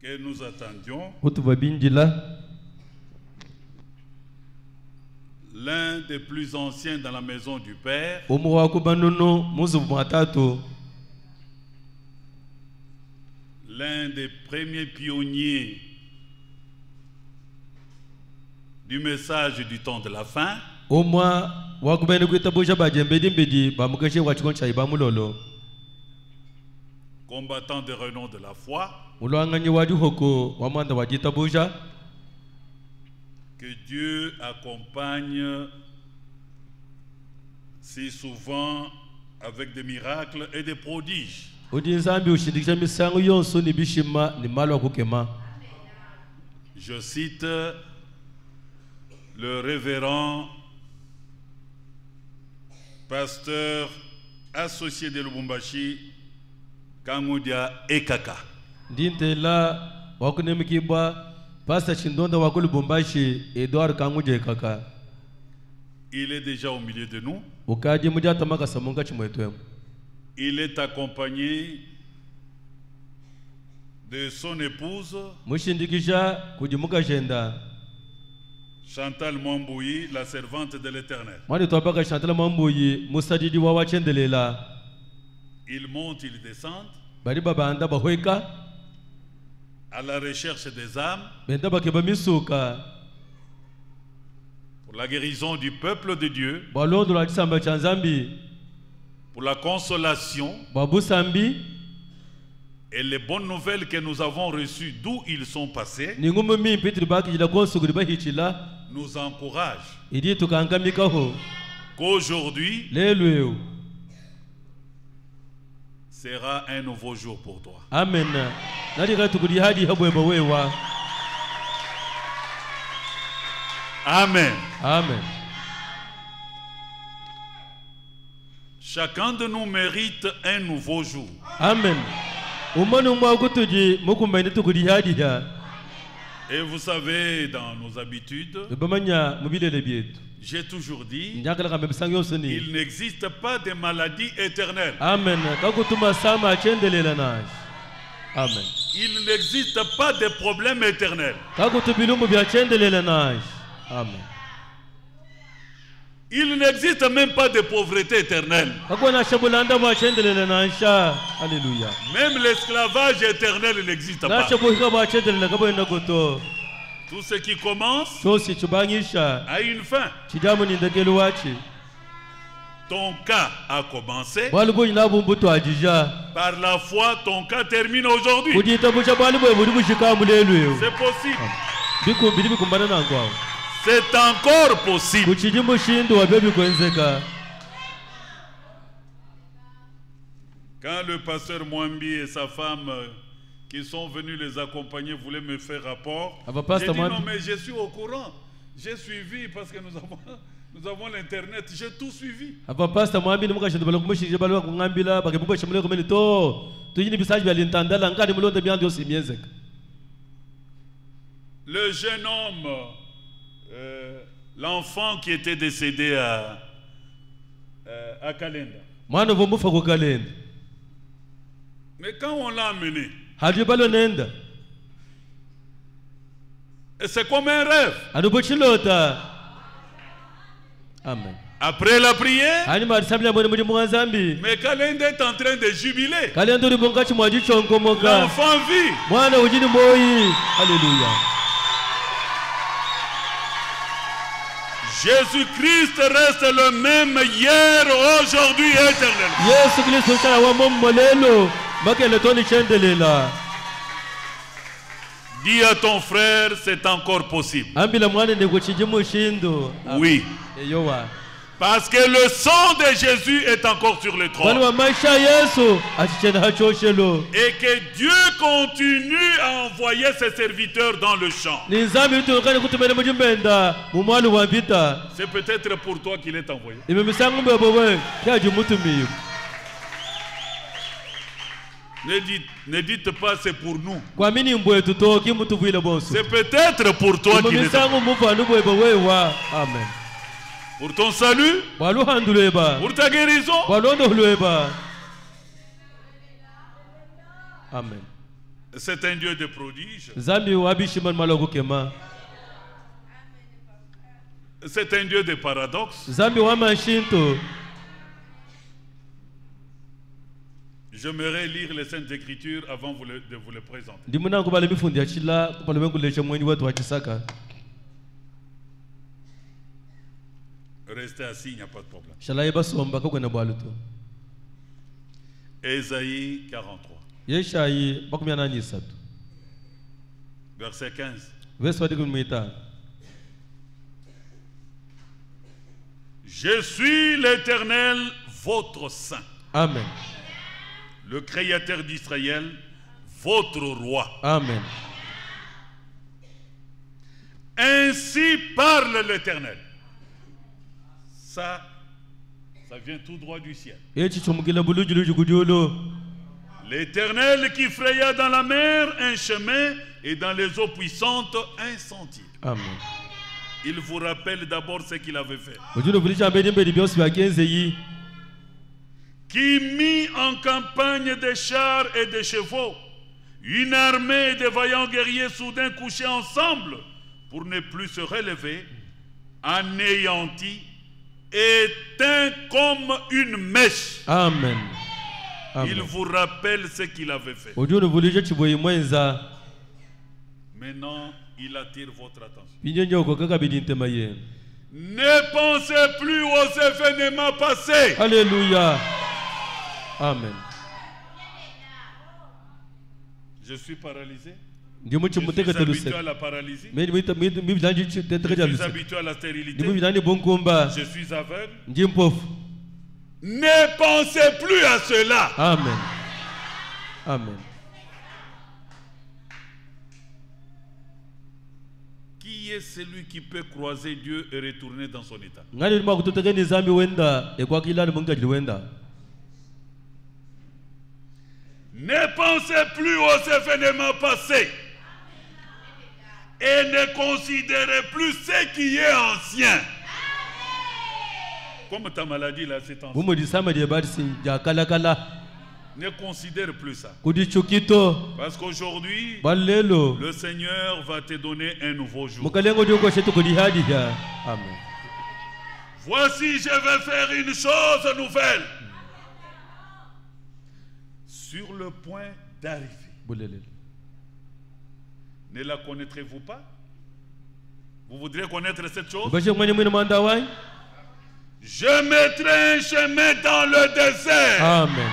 que nous attendions, l'un des plus anciens dans la maison du Père, l'un des premiers pionniers du message du temps de la fin, combattant de renom de la foi, que Dieu accompagne si souvent avec des miracles et des prodiges. Je cite le révérend pasteur associé de Lubumbashi, Kangudia Ekaka. Il est déjà au milieu de nous. Il est accompagné de son épouse Chantal Mwambouyi, la servante de l'Éternel. Ils montent, ils descendent à la recherche des âmes pour la guérison du peuple de Dieu, pour la consolation et les bonnes nouvelles que nous avons reçues d'où ils sont passés nous encouragent qu'aujourd'hui sera un nouveau jour pour toi. Amen. Amen. Amen. Chacun de nous mérite un nouveau jour. Amen. Et vous savez, dans nos habitudes, j'ai toujours dit, il n'existe pas de maladie éternelle. Amen. Amen. Il n'existe pas de problème éternel. Amen. Il n'existe même pas de pauvreté éternelle. Alléluia. Même l'esclavage éternel n'existe pas. Tout ce qui commence a une fin. Ton cas a commencé. Par la foi, ton cas termine aujourd'hui. C'est possible. C'est encore possible. Quand le pasteur Mwambi et sa femme qui sont venus les accompagner voulaient me faire rapport, j'ai dit non mais je suis au courant. J'ai suivi parce que nous avons l'internet. J'ai tout suivi. Le jeune homme, l'enfant qui était décédé à Kalenda. Mais quand on l'a amené, c'est comme un rêve. Amen. Après la prière, mais Kalenda est en train de jubiler. L'enfant vit. Alléluia. Jésus-Christ reste le même hier, aujourd'hui et éternellement. Dis à ton frère, c'est encore possible. Oui. Parce que le sang de Jésus est encore sur le trône. Et que Dieu continue à envoyer ses serviteurs dans le champ. C'est peut-être pour toi qu'il est envoyé. Ne dites pas c'est pour nous. C'est peut-être pour toi qu'il est envoyé. Amen. Pour ton salut, pour ta guérison. Amen. C'est un Dieu de prodiges. C'est un Dieu de paradoxes. J'aimerais lire les Saintes Écritures avant de vous les présenter. Restez assis, il n'y a pas de problème. Ésaïe 43. Verset 15. Je suis l'Éternel, votre Saint. Amen. Le Créateur d'Israël, votre roi. Amen. Ainsi parle l'Éternel. Ça vient tout droit du ciel. L'Éternel qui fraya dans la mer un chemin et dans les eaux puissantes un sentier. Amen. Il vous rappelle d'abord ce qu'il avait fait. Qui mit en campagne des chars et des chevaux, une armée de vaillants guerriers soudain couchés ensemble pour ne plus se relever, anéantis, éteint comme une mèche. Amen. Amen. Il vous rappelle ce qu'il avait fait. Maintenant, il attire votre attention. Ne pensez plus aux événements passés. Alléluia. Amen. Je suis paralysé. Je suis habitué à la paralysie. Je suis habitué à la stérilité. Je suis aveugle. Ne pensez plus à cela. Amen. Amen. Qui est celui qui peut croiser Dieu et retourner dans son état? Ne pensez plus aux événements passés et ne considérez plus ce qui est ancien. Comme ta maladie là, c'est ancien. Ne considère plus ça. Parce qu'aujourd'hui, le Seigneur va te donner un nouveau jour. Amen. Voici, je vais faire une chose nouvelle. Sur le point d'arriver. Ne la connaîtrez-vous pas? Vous voudrez connaître cette chose? Je mettrai un chemin dans le désert. Amen.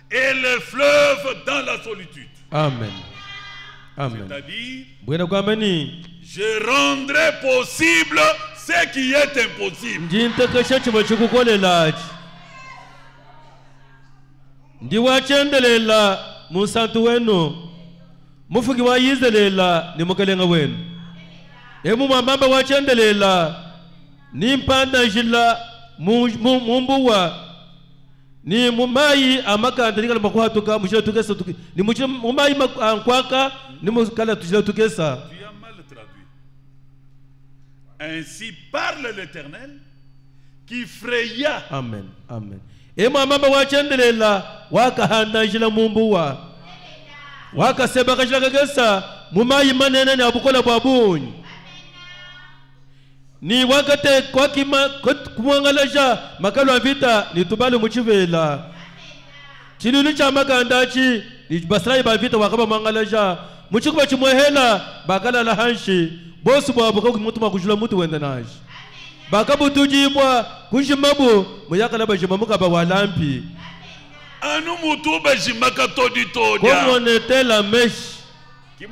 Et le fleuve dans la solitude. Amen. Amen. C'est-à-dire, je rendrai possible ce qui est impossible. Ndiwachendelela musantu wenu mufugi wayizelela ni mukalenga wenu emu mamamba wachendelela ni mpanda jila mumbuwa ni mumayi amakanda likala makuhatuka mushila tukesa ni mumayi ankwaka ni mukala tushila tukesa. Tu as mal traduit. Ainsi parle l'Éternel qui fraya. Amen. Amen. Ema mamba wachendelela wakahandajila mumbuwa wakaseba kashila kagesa mumayi manene ni abukola bwabunyi ni wakate kwa kumwangalaja makalo wa vita ni tubali muchivela chilulu cha makandachi ni basrai ba vita wakaba mwangalaja muchikuba chimwehela bakala la hanshi bosu bwabuka kumutuma kujula mutu wenda naji bakabu tujibwa kujimabu muyakala bajima mukaba walampi anu mutu bajimaka todi todia comme on était la mèche. C'est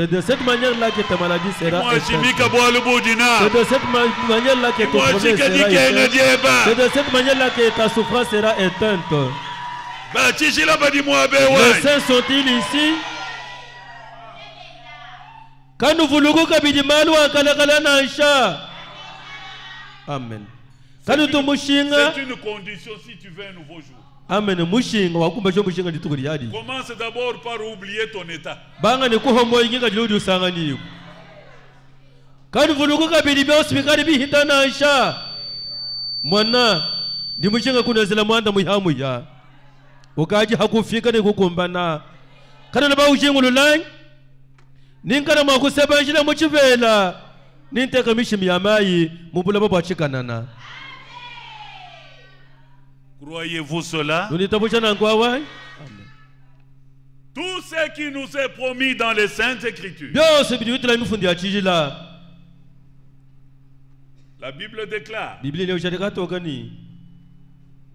de cette manière-là que ta maladie sera éteinte. C'est de cette manière-là que ton problème sera éteint. C'est de cette manière-là que ta souffrance sera éteinte. Les saints sont-ils ici? Quand nous voulons Amen. C'est une condition si tu veux un nouveau jour. Amen. Commence d'abord par oublier ton état. ukaji hakufika ni kukumbana kana na baujingulu lany ninkana mwakusebanjila muchivela ninteka mishimi ya mayi mubula baba chikanana. Croyez-vous cela? Amen. Tout ce qui nous est promis dans les Saintes Écritures. La Bible déclare.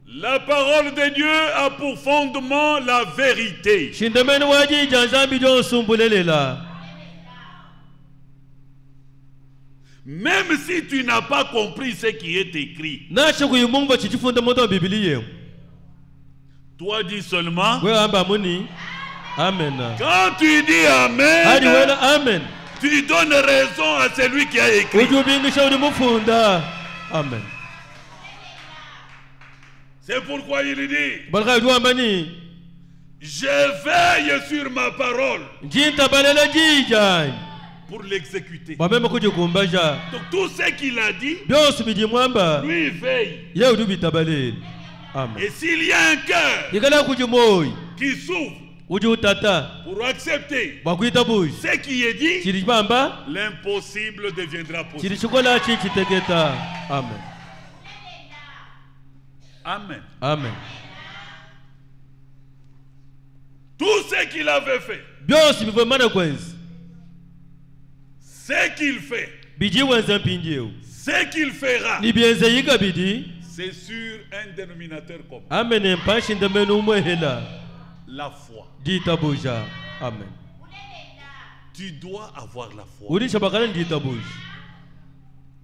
La parole de Dieu a pour fondement la vérité. Même si tu n'as pas compris ce qui est écrit, toi dis seulement. Amen. Quand tu dis Amen, tu donnes raison à celui qui a écrit. Amen. C'est pourquoi il dit, je veille sur ma parole pour l'exécuter. Donc tout ce qu'il a dit, lui veille. Et s'il y a un cœur qui s'ouvre pour accepter ce qui est dit, l'impossible deviendra possible. Amen. Amen. Amen. Tout ce qu'il avait fait, ce qu'il fait, ce qu'il fera, c'est sur un dénominateur commun. Amen. La foi. Amen. Tu dois avoir la foi.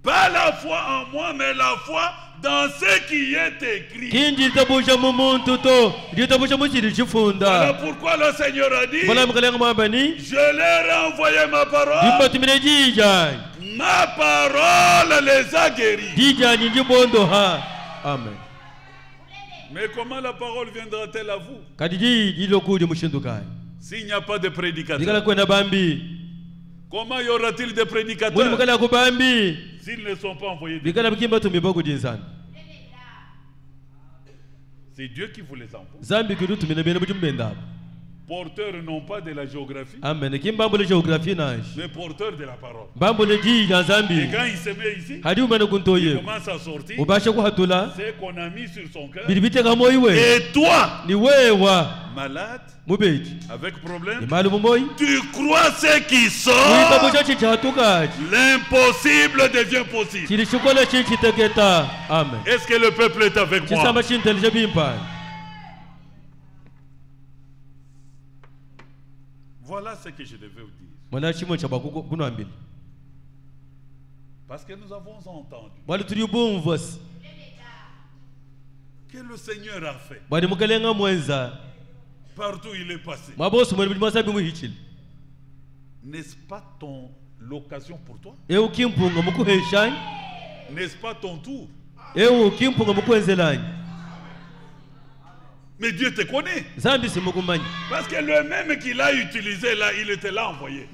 Pas la foi en moi, mais la foi dans ce qui est écrit. Voilà pourquoi le Seigneur a dit, je leur ai envoyé ma parole. Ma parole les a guéris. Amen. Mais comment la parole viendra-t-elle à vous s'il n'y a pas de prédicateur? Comment y aura-t-il des prédicateurs s'ils ne sont pas envoyés? C'est Dieu qui vous les envoie. Porteurs non pas de la géographie, mais porteurs de la parole. Et quand il se met ici, il commence à sortir ce qu'on a mis sur son cœur. Et toi, malade, avec problème, tu crois ce qui sort, l'impossible devient possible. Est-ce que le peuple est avec moi? Voilà ce que je devais vous dire. Parce que nous avons entendu que le Seigneur a fait. Partout il est passé. N'est-ce pas l'occasion pour toi? N'est-ce pas ton tour? Mais Dieu te connaît. Parce que le même qu'il a utilisé là, il était là envoyé.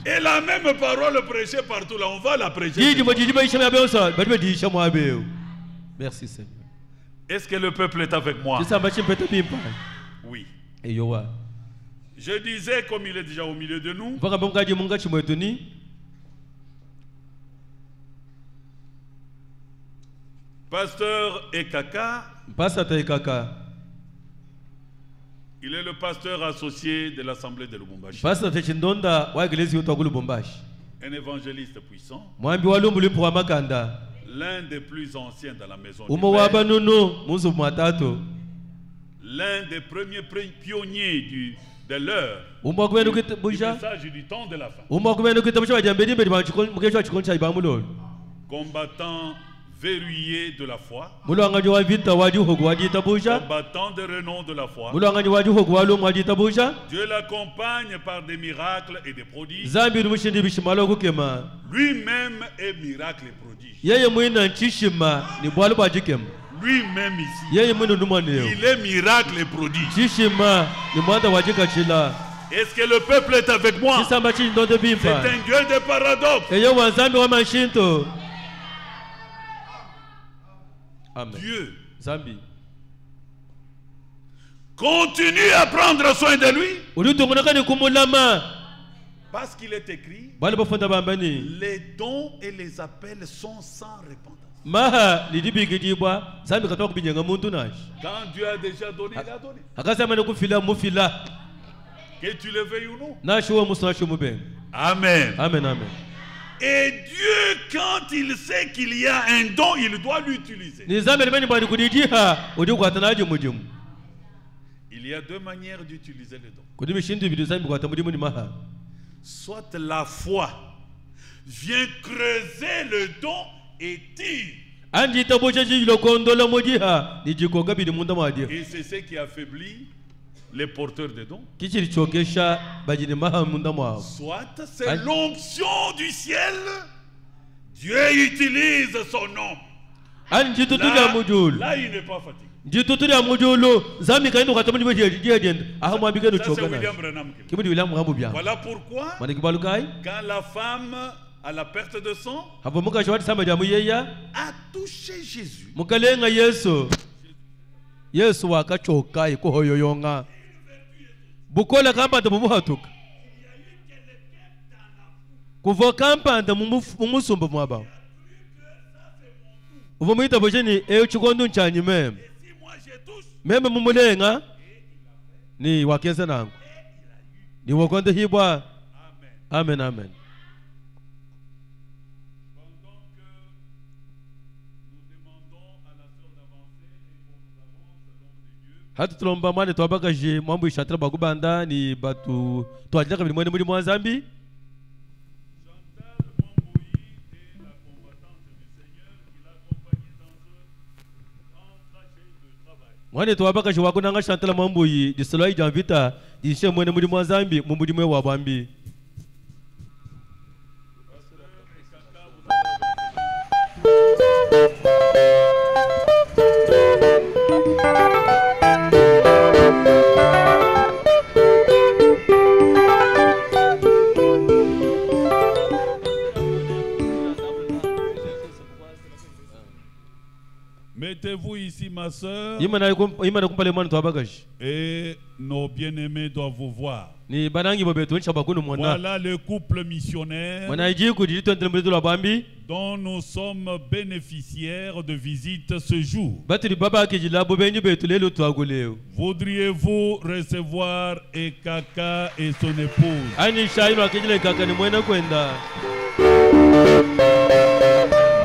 Et la même parole prêchée partout là, on va la prêcher. Merci Seigneur. Est-ce que le peuple est avec moi? Oui. Je disais, comme il est déjà au milieu de nous, Pasteur Ekaka, il est le pasteur associé de l'Assemblée de Lubumbashi. Un évangéliste puissant, l'un des plus anciens dans la maison du Père, l'un des premiers pionniers de l'heure, du message du temps de la fin, combattant verrouillé de la foi, combattant de renom de la foi. Dieu l'accompagne par des miracles et des prodiges. Lui-même est miracle et prodige. Lui-même ici, il est miracle et prodige. Est-ce que le peuple est avec moi? C'est un Dieu de paradoxe. Amen. Dieu Zambi. Continue à prendre soin de lui. Parce qu'il est écrit, les dons et les appels sont sans repentance. Quand Dieu a déjà donné, il a donné. Que tu le veuilles ou non. Amen. Amen, amen. Et Dieu, quand il sait qu'il y a un don, il doit l'utiliser. Il y a deux manières d'utiliser le don. Soit la foi vient creuser le don et tire. Et c'est ce qui affaiblit les porteurs de dons. Soit c'est l'onction du ciel. Dieu utilise son nom. Là, il n'est pas fatigué. Ça, c'est William Branham. Voilà pourquoi quand la femme à la perte de sang a touché Jésus, bukola kampanda mumuhatuka kuva kampanda mumusumba mwaba uva muita bojeni chikondo nchanyi meme mumulenga ni wakenza nangu ni wakonde hibwa. Amen, amen. Hatu tulomba mwane twabakaje mambo ishatra bakubanda ni batu twajira kabiri mwene muri Mwanzambi. Mwane twabakaje wakunanga Chantal Mambuyi disolo ijamvita dishe mwene muri Mwanzambi muri mwe wabambi. Mettez-vous ici, ma soeur. Et nos bien-aimés doivent vous voir. Voilà le couple missionnaire dont nous sommes bénéficiaires de visite ce jour. Voudriez-vous recevoir Ekaka et son épouse?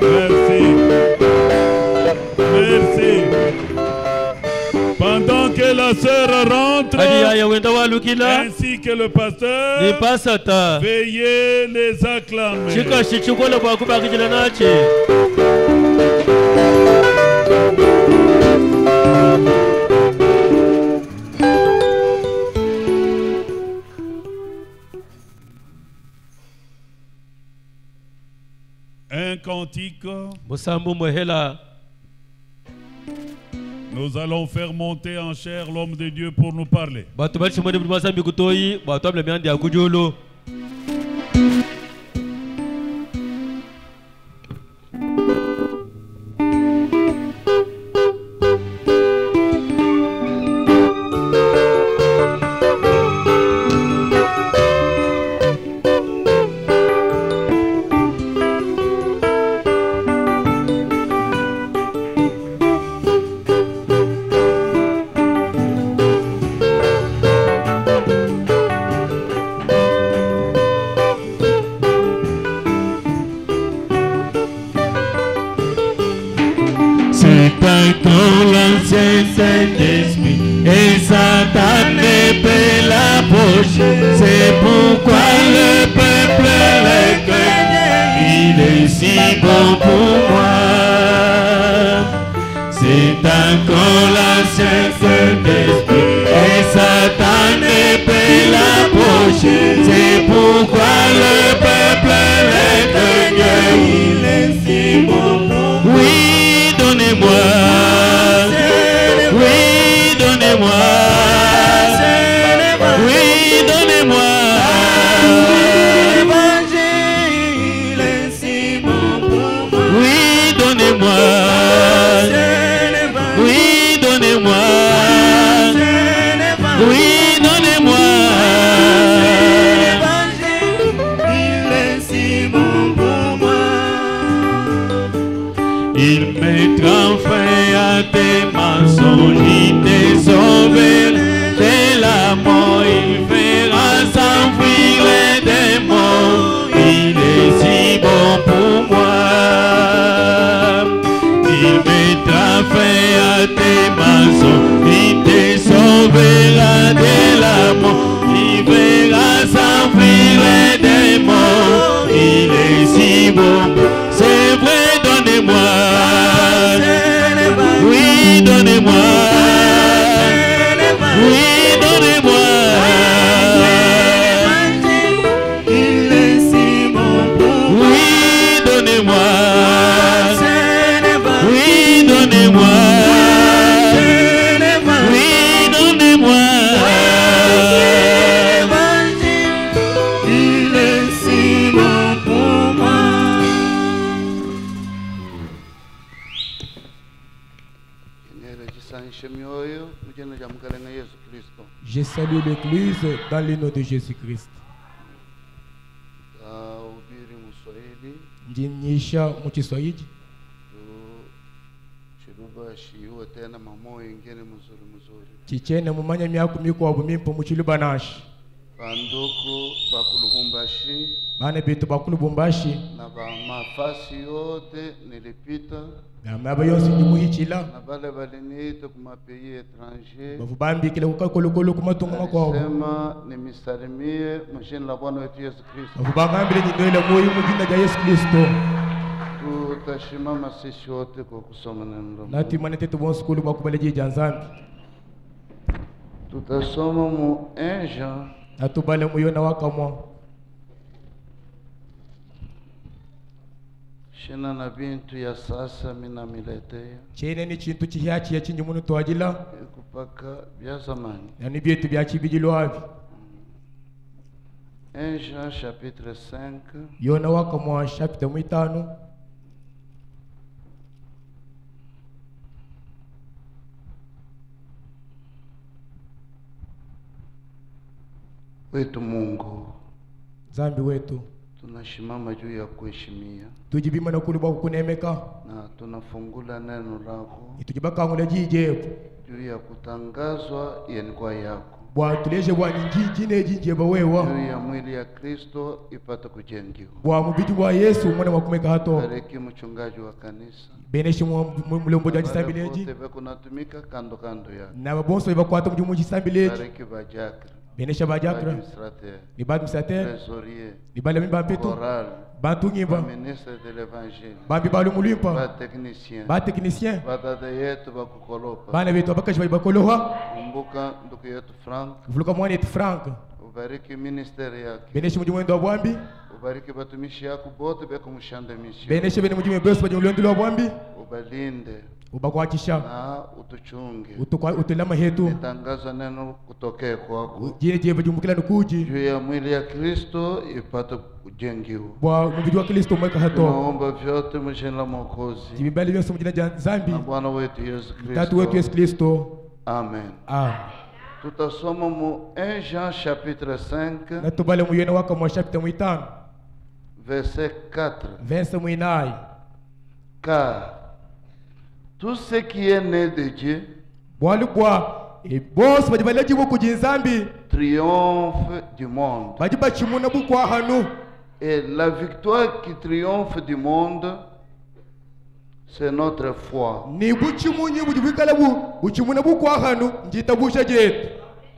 Merci. Merci. Pendant que la sœur rentre, ainsi que le pasteur, veuillez les acclamer. Un cantique. Nous allons faire monter en chair l'homme de Dieu pour nous parler. Saint-Esprit et Satan ne peut l'approcher. C'est pourquoi le peuple le craigne. Il est si bon pour moi. C'est encore l'ancien Saint-Esprit et Satan ne peut l'approcher. C'est pourquoi le peuple le craigne. Il est si bon pour moi. Oui, donnez-moi. Oui, donnez-moi. Oui, donnez-moi. L'évangile est si bon pour moi. Oui, donnez-moi. Oui, Oui, donnez-moi. Il est si bon pour moi. Il mettra fin à tes mensonges, il te sauvera de la mort, il fera s'enfuir les démons. Il est si bon pour moi. Il mettra fin à tes mensonges, il te sauvera de la mort, il fera s'enfuir les démons. Il est si bon. C'est vrai, donnez-moi. Oui, donnez-moi. Oui, donnez-moi. Il est si bon pour moi. Oui, donnez-moi. Oui, donnez-moi. Oui, donnez-moi. Il est si bon pour moi. Je salue l'Église dans le nom de Jésus-Christ. Ndinyisha mu Kiswahili. Chichene mumanya myaka mikwa bumimpo mu Chilubanashi. Banduku bakulubumbashi Bana bitu bakulubumbashi. na mafasi yote nilipita Na maba yonsi ndimuhichila. na bale baliniita kuma pays étranger. Bavubambi kile kukakolokolo kumatunga makwao. Sema nimisalimie mjini la Bwana wetu Yesu Kristo. Bavubangambile nyindoile moyo mu jina rya Yesu Kristo. Tutashimama sisi wote kwa kusoma neno la Mungu. Nati manete tubonskulu bakubaleje janzambi. Tutasoma mu 1 Jean Natubale muyona wakamwa. shina na bintu ya sasa mina miletea Chene ni chintu chihachi ya chinyi munu twajila. kupaka bya zamani. Yani byetu byachibijilo havi. 1 Jean chapitre 5 Yona wakamwa chapita 5. wetu Mungu, Zambi wetu. tunashimama juu ya kuheshimia Tujibima na kuli bako kunemeka. na tunafungula neno lako Itujibaka ngule jije. juu ya kutangazwa yenkwa yako Bwa tuleje bwa njiji ne jinje bawewa. juu ya mwili ya Kristo ipate kujengiwa. Bwa mubiti bwa Yesu mwana wakumeka hato. Bariki mchungaji wa kanisa Beneshi mulombo jaji sambileji. wote kunatumika kando kando yako. Na babonso bakwata mjumu jisambileji. Bariki bajakra Benesha bajakra. administrateur Ni bad misater. trésorier Ni bale mimba mpetu. moral Bantu nyimba. ministre de l'évangile Bambi balu ba mulimpa. technicien Ba technicien. ba dada yetu bakukolopa. Bana betu abakashi balikoloha. Kumbuka ndugu yetu Frank, Vuluka mwana yetu Frank. ubariki ministeri yake, Beneshi mjumu ndo bwambi. ubariki batumishi yako bote beko mushande mission, Benesha bene mjumu beso bajumulendo lo bwambi. ubalinde Ubakwakisha. na utuchunge. Utukwa utulama hetu. Tangaza neno kutokea kwako Jine je bajumbukila nukuji. juu ya mwili ya Kristo ipate kujengiwa. Bwa mubiji wa Kristo mweka hato. Tunaomba vyote mjini la Mwokozi Jibibali byoso mujina ja zambi. na Bwana wetu Yesu Tatu wetu Yesu Kristo. Kristo. Amen. Amen. Tutasoma mu 1 Jean chapitre 5 Natubale muyena waka mwa chapita 5. verset 4. Verse mwinai. Car tout ce qui est né de Dieu Bwali bwa boss bajibaleji buku jinzambi. triomphe du monde. Bajiba chimuna bukwa hanu. Et la victoire qui triomphe du monde, c'est notre foi. Ni buchimunyi bujibikala buchimuna bukwa hanu njita busha jetu.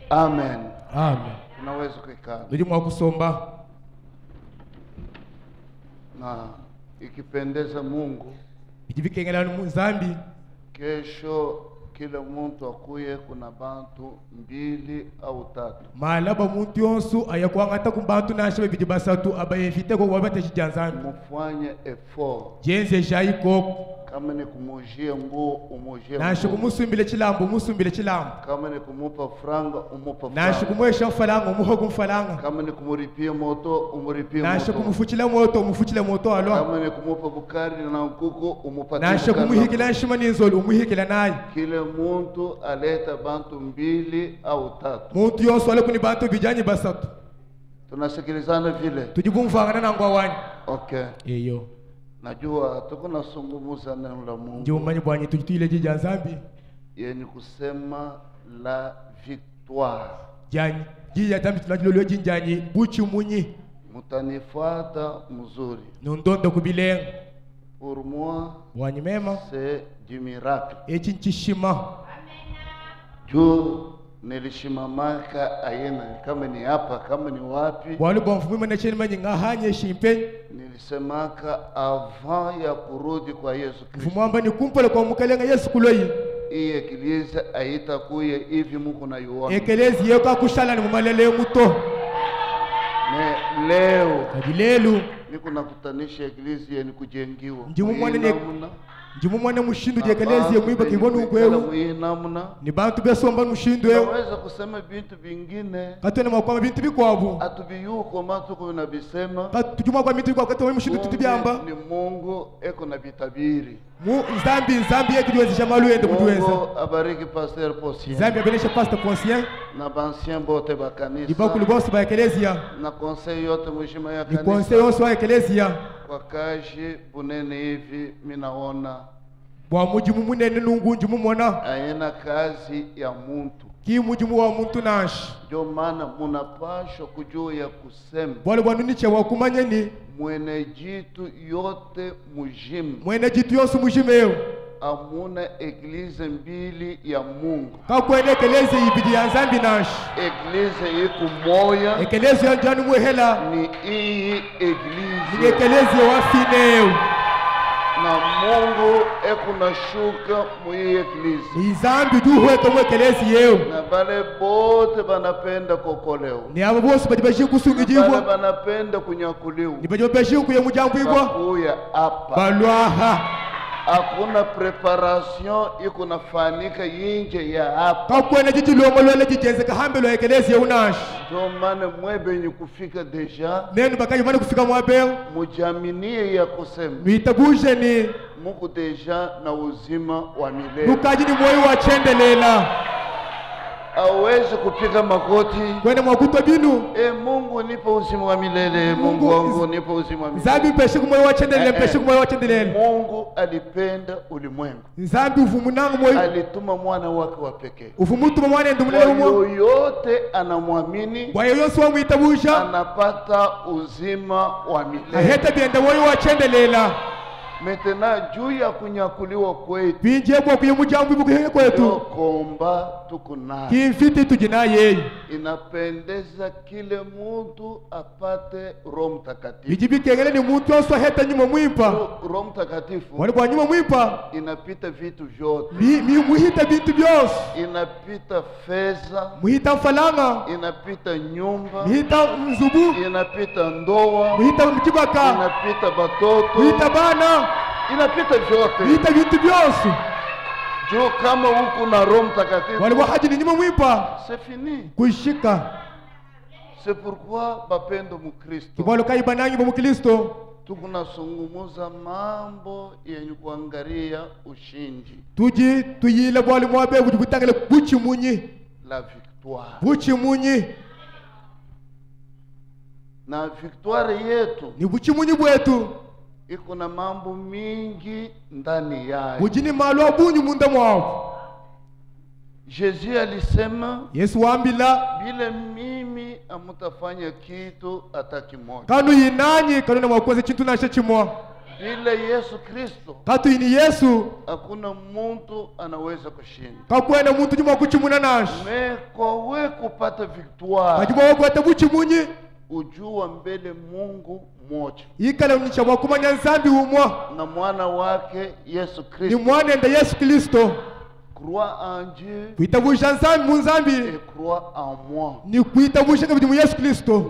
Amen. Amen. Tunaweza kukaa Ndio mwa kusomba. na ikipendeza Mungu, Bijibikengela mu zambi. kesho kila mtu akuye, kuna bantu 2 au 3 Malaba muntu yonsu ayakwangata kumbantu nashabe bijibasatu abayevite ko wabate chijanzambi. mufanye effort Jenze jaiko Kama ni kumujia nguo, umujia nguo. Nasho kumusumbile chilambo, umusumbile chilambo. Kama ni kumupa franga, umupa franga. Nasho kumwesha falanga, umuho kumfalanga. Kama ni kumuripia moto, umuripia moto. Nasho kumufuchila moto, umufuchila moto alo. Kama ni kumupa bukari na nkuku, umupa bukari. Nasho kumuhikila nshima ninzoli, umuhikila naye. Kile muntu aleta bantu mbili au tatu. Muntu yonso wale kuni bantu bijanyi basatu. Tunasikilizana vile. Tujibumfanga na ngwa wani. Okay. Eyo. Najua tuko nasungumuza neno la Mungu. Ndio mmanyi bwanyi tujitile jija zambi. Yeni kusema la victoire. Janyi jija zambi tunajilolo jinjanyi buchi munyi. Mutanifuata mzuri. Nondondo kubilenga. Pour moi, bwanyi mema. C'est du miracle. Echi nchishima. Juu nilishimamaka ayena kama ni hapa kama ni wapi. Bwali bonfu mimi na cheni manyi ngahanye shimpe. Nilisemaka avant ya kurudi kwa Yesu Kristo. Mfumamba ni kumpole kwa mukalenga Yesu kuloyi. Hii eklezia haitakuya hivi Mungu na yuona. Eklezia yoka kushala ni mumalele muto. Leo kadilelu niko nakutanisha eklezia ni kujengiwa. Njimu mwana mushindu je eklezia muiba kibonu ngwewe. Ni bantu besomba mushindu ewe. Naweza kusema bintu vingine. Katone makwama bintu bikwabu. Atubiyuko matu ko nabisema. Katujuma kwa bintu kwa katone mushindu tutubyamba. Ni Mungu eko na bitabiri. Nzambi yetu diwezesha malu yende kudiweza. Mungu abariki pasteur Posien. Nzambi abenesha pastor Posien. Na bansien bote ba kanisa. Ibakuli bosi ba eklezia. Na conseil yote mshima ya kanisa. Ni conseil yote wa eklezia. Kwa kaji bunene hivi minaona. Bwa mujimu munene nungunju mumona. Ayena kazi ya muntu. Ki mujimu wa muntu nashi. Ndio maana munapashwa kujua ya kusema. Bwale bwanuniche wakumanye ni mwene jitu yote mujimu. Mwene jitu yose mujimu yeo. Amuna eglize mbili ya Mungu. Kakwene eklezia ibidi ya Nzambi nashi. Eglize yiku moya. Eklezia ya njani mwehela. Ni iyi eglize. Ni eklezia wafineo. Na Mungu ekuna shuka mwi eklezia. Ni Nzambi duhweka mwe eklezia yeo. Na bale bote banapenda kokoleo. Ni abo bose bajibashi kusungijibwa. Bale banapenda kunyakuliwa. Ni bajibashi kuya mujambu ibwa. Bakuya apa. Balwaha. Hakuna preparation iko nafanika yinje ya hapa. Kakwene jiji lomolole jijenze kahambelo eklezia unashi. Ndio maana mwebe ni kufika deja. Nenu bakaji mwana kufika mwabeo. Mujaminie ya kusema. Nuitabuje ni Mungu deja na uzima wa milele. Nukaji ni moyo wa chendelela. Hawezi kupiga magoti. Kwene mwakuto binu. Mungu nipo uzima wa milele. Mungu wangu nipo uzima wa milele. Nzambi mpeshiku moyo wa chendelele, mpeshiku moyo wa chendelele. Mungu alipenda ulimwengu. Nzambi ufumunangu moyo. Alituma mwana wake wa pekee. Ufumutuma mwana ndumule umo. Yoyote anamwamini. Kwa yoyote wa muitabusha. Anapata uzima wa milele. Aheta bienda moyo wa chendelela. Metena juu ya kunyakuliwa kwetu. Binjebwa kuye mujambu ibukuhenge kwetu. Komba tukunayo. Kimfiti tujinaye. Inapendeza kile mtu apate Roho Mtakatifu. Ijibikengele ni mtu oso heta nyuma mwimpa. Roho Mtakatifu. Wale kwa nyuma mwimpa. Inapita vitu vyote. Muhita vitu vyose. Inapita fedha. Muhita mfalanga. Inapita nyumba. Muhita mzubu. Inapita ndoa. Muhita mjibaka. Inapita batoto. Muhita bana. Inapita vyote. Muhita vitu vyose. Juu kama huku na Roho Mtakatifu. Wale wahaji ni nyuma mwimpa. C'est fini. Kuishika. C'est pourquoi bapendo mukristo. Kibalo kaibananyi mu Kristo. Tukunasungumuza mambo yenye kuangalia ushindi. Tuji tuyile bwali mwabe bujibutangele buchi munyi. La victoire. Buchi munyi. Na victoire yetu. Ni buchi munyi bwetu. Iko na mambo mingi ndani yayo. Bujini malo abunyu munda mwao. Yesu alisema. Yesu waambila. Bila mimi amutafanya kitu hata kimoja. Kanu yinanyi kanu na mwakoze chintu nashe chimwa. Bila Yesu Kristo. Katu ini Yesu. Hakuna mtu anaweza kushinda. Kakwena mtu juma kuchimuna nashi. Meko we kupata victoire. Kajuma wako atabuchi munyi. Ujua mbele Mungu moja. Ikala unisha wakumanya Nzambi umwa. Na mwana wake Yesu Kristo. Ni mwana enda Yesu Kristo. Crois en Dieu et crois en moi.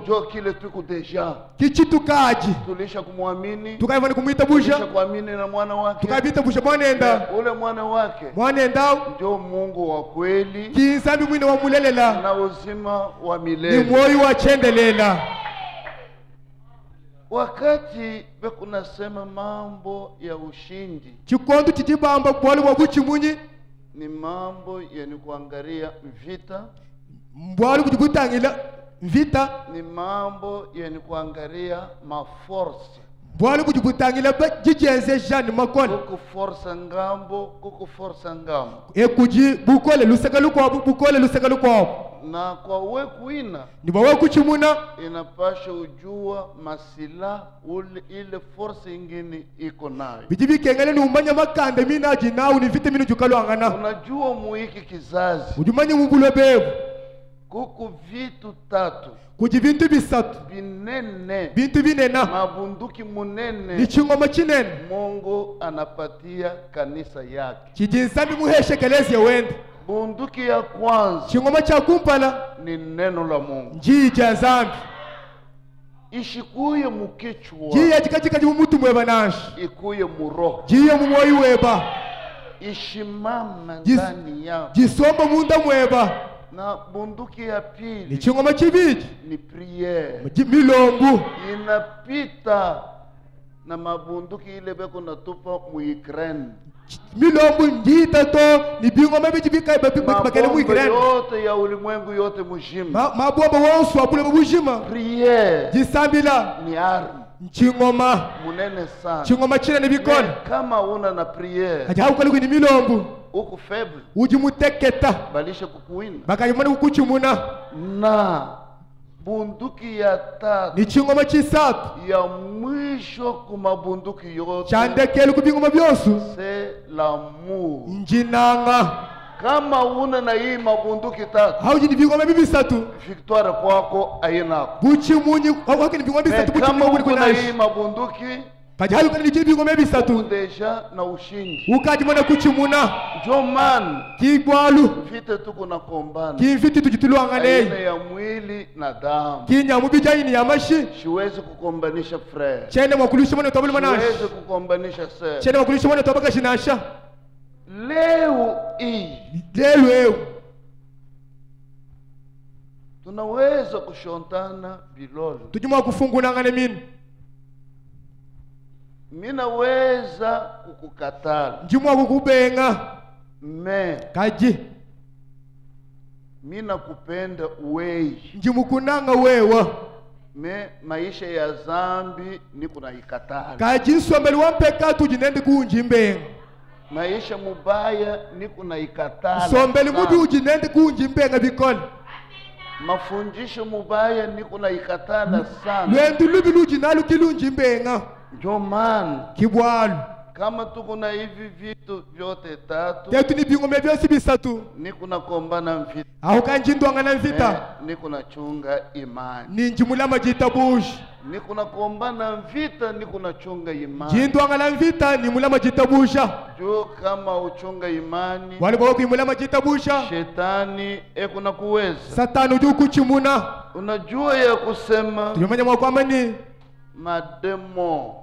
Njo kile tuko deja. Tulisha kumwamini. Tulisha kuamini na mwana wake. Ule mwana wake ndio Mungu wa kweli na uzima wa milele. Wakati bekunasema mambo ya ushindi, ni mambo yani kuangalia vita, ni mambo yani kuangalia maforce, kuku force ngambo, kuku force ngambo. Na kwa we kuina inapasha ujua masila ile force ingine iko nayo. Unajua muiki kizazi kuku vitu tatu binene, mabunduki munene Mungu anapatia kanisa yake. Bunduki ya kwanza ni neno la Mungu. Ishikuye mukichwa, ikuye muroho, ishimama ndani yako. Na bunduki ya pili ni priere. Inapita na mabunduki ile beko natupa mu Ukraine. Mabomba yote ya ulimwengu yote mujima. Priere ni arme munene sana. Kama una na priere uko faible, balisha kukuina. Na bunduki ya tatu ya mwisho kuma bunduki yote c'est l'amour. Kama una na hii mabunduki tatu, victoire kwako ainako. Kama una na hii mabunduki deja na ushindi. Jo man vita tuko na kombana aina ya mwili na damu. Siwezi kukombanisha frère, siwezi kukombanisha sœur. Leo tunaweza kushontana bilolo. Minaweza kukukatala, me mina kupenda wewe. Me maisha ya zambi ni kuna ikatala. Maisha mubaya ni kuna ikatala. Mafundisho mubaya ni kuna ikatala sana. Ndio maana kama tuko na hivi vitu vyote tatu, ni kuna kombana vita, ni kuna chunga imani. Ni kuna kombana vita, ni kuna chunga imani. Jo kama uchunga imani, shetani kuna kuweza. Unajua ya kusema mademo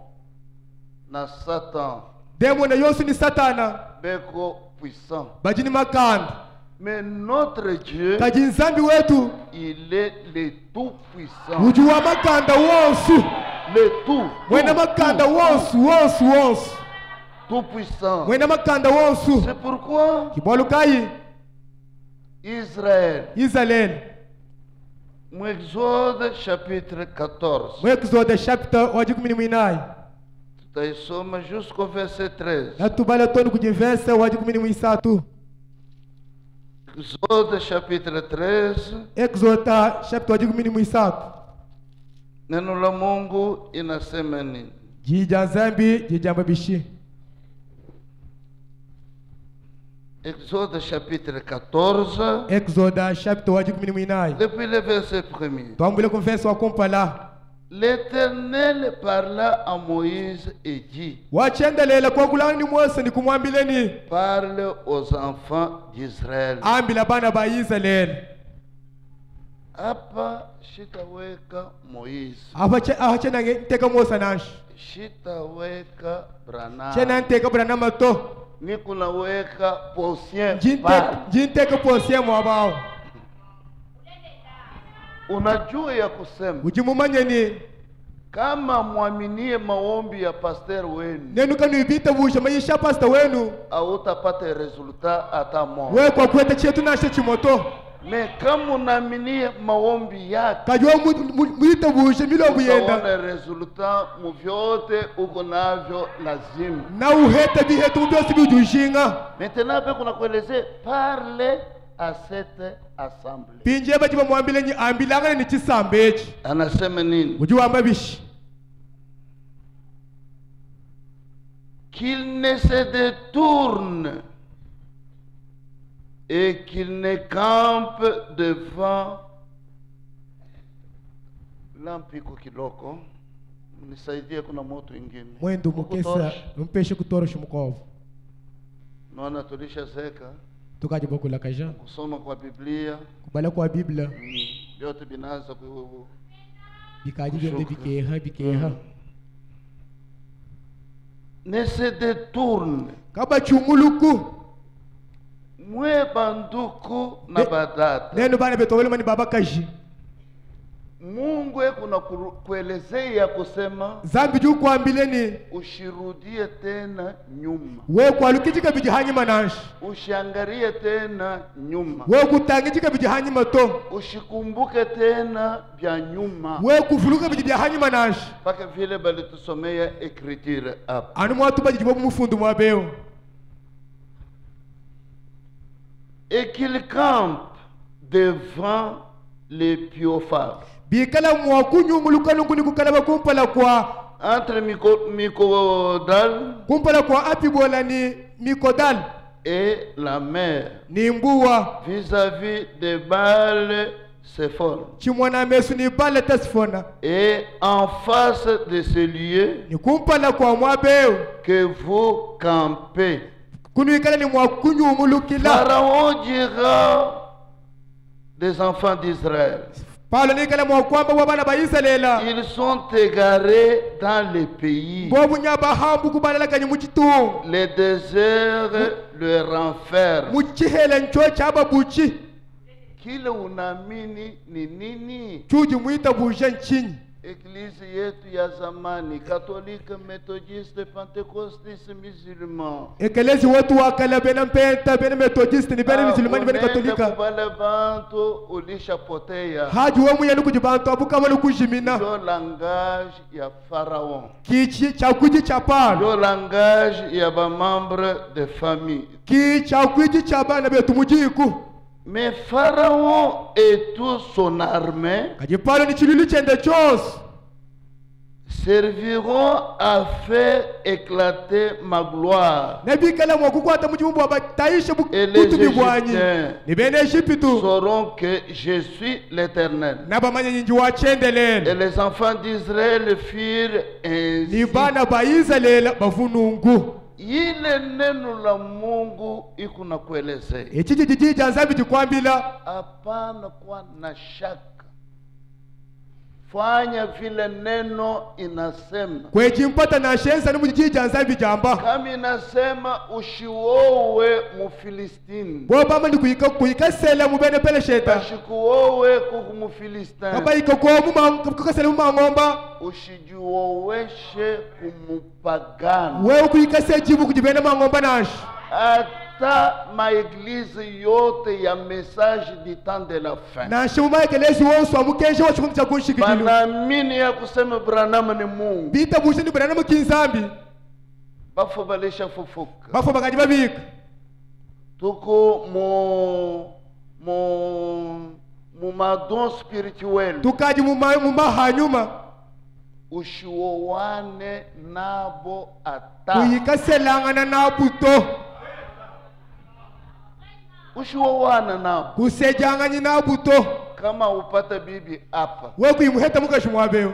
na Satan, demo na yosu ni Satana beko puissant, bajini makanda. Mais notre Dieu, kajinzambi wetu, il est le tout puissant. Ujua makanda wosu, le tout. Wena makanda wosu. Tout puissant. Wena makanda wosu. C'est pourquoi kibwalukai Israël. Exode chapitre 14. Exode chapitre 18. Tutaisoma jusqu'au verset 13. Exode chapitre 13. Exode chapitre 18. Neno la Mungu inasema nini? Exode chapitre 14. Exode chapitre 18. Depuis le verset 1er. L'Éternel parla à Moïse et dit, parle aux enfants d'Israël. Apa shitaweka Moïse. Shitaweka Branham. Nikunaweka Posien. Unajua ya kusema kama muaminie maombi ya pastor wenu hautapata resultat hata moja. Me kama unaaminie maombi yake utaona resultat muvyote uko navyo lazima. Maintenant pe kuna kueleze parle à cette assemblée. Anasema nini? Qu'il ne se détourne et qu'il ne campe devant lampiko kiloko. Nisaidie kuna moto ingine. Mwendo mukesa mpeshe kutorosha mkovu. Naona tulishazeka. Tukaje bokula kaja. Kusoma kwa Biblia. Kubala kwa Biblia. Yote binaanza kwa bikaji bende bikeha. Ne se détourne. Kaba chumuluku. Mwe banduku na badata. Neno bana betowele mani baba kaji. Mungu kuna kuelezea kusema zambi juu kuambileni ushirudie tena nyuma. We kwa lukijika bijihanyi manashi. Ushangarie tena nyuma. We kutangijika bijihanyi mato. Ushikumbuke tena bya nyuma. We kufuluka bijihanyi manashi. Paka vile bali tusomea écriture hapa. Anu mwatu bajijibo mfundu mwabeo. Et qu'il campe devant les pyophares. Bikala mwakunyu mulukanu kuni kukalaba kumpala kwa entre Mikodal kumpala kwa apibola ni Mikodal et la mer ni mbuwa vis-à-vis de Baal Zephon. Chimwana mesu ni Baal Tesfona. Et en face de ce lieu ni kumpala kwa mwabeo que vous campez. Kunuikala ni mwakunyu mulukila. Pharaon dira des enfants d'Israël. Ils sont égarés dans les pays. Les déserts le renferment. Kile unamini ni nini? Église yetu ya zamani, catholique, méthodiste, pentecostiste, musulman. Église watu wakala bena mpenta bena methodiste ni bena musulmani bena katolika. Kubale bantu ulishapotea. Haji wa muya nukuji bantu abuka wale kujimina. Yo langage ya Pharaon. Kichi chakuji chapana. Yo langage ya ba membre de famille. Ki chakuji chabana betu mujiku. Mais Pharaon et toute son armée serviront à faire éclater ma gloire. Et les Égyptiens sauront que je suis l'Éternel. Et les enfants d'Israël firent ainsi. Ile neno la Mungu iko na kuelezea. Jiji janzabi jikwambila. Hapana kwa na shaka. Fanya vile neno inasema. Kwe jimpata na shenza ni mjiji janzabi jamba. Kama inasema ushiowe Mufilistini. Baba ni kuika sela mubene pele sheta. Ushikuowe kumufilistini. Kaba ikakuwa kukasela ngomba. Ushijuoweshe kumupagana. Wewe kuika sejibu kujibene ngomba nash. Ata ma église yote ya message du temps de la fin. Na shuma ekelezi wonso amukenje wachukumu chakunshikijulu. Banamini ya kusema Branham ni Mungu. Bita bushi ni Branham kinzambi. Bafo balisha fufuka. Bafo bakaji babika. Tuko mu madon spirituel. Tukaji mu hanyuma. Ushuowane nabo ata. Kuyikaselangana nabuto. Ushuowana nabo. Kusejangani nabuto. Kama upata bibi hapa. Wewe kuimuheta mukashumwabeo.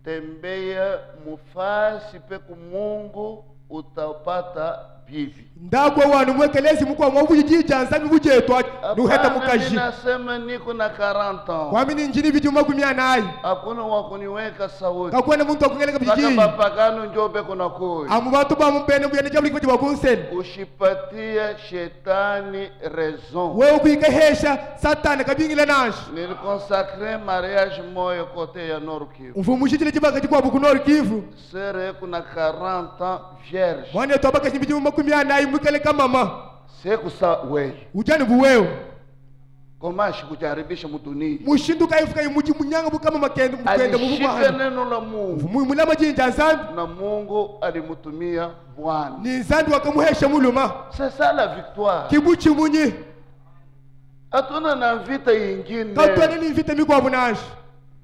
tembea mufasi peku Mungu utapata bibi. Ndako wanu mwekelezi mukwa mwabujiji nzambi bujetwa nuheta mukaji. Nasema niko na 40 ans. Kwa mimi njini vitu makumia nayi. Hakuna wakuniweka sauti. Kakwana muntu akungeleka bijiji. Kaka papagano njobe kuna koi. Amu watu ba mpene buyane jabuli kwa bakunsel. Ushipatia shetani raison. Wewe kuikehesha satani kabingile nash. Niliconsacrer mariage moyo kote ya Nord Kivu. Mfumushitile jibaka kwa buku Nord Kivu. Sere kuna 40 ans vierge. Mwane tobaka shibiju makumia nayi mukeleka mama. Seku sa wewe. Ujani buwewe. Komashi kujaribisha muduni. Mushindu kaifuka imuji munyanga bukama makende mukende mubukwa. Alishika neno la Mungu. Mulama jinja nzambi. Na Mungu alimutumia Bwana. Ni nzambi wakamuhesha muluma. C'est ça la victoire. Kibuchi munyi. Hatuna na vita yingine. Katwana ni vita mikwa bunashi.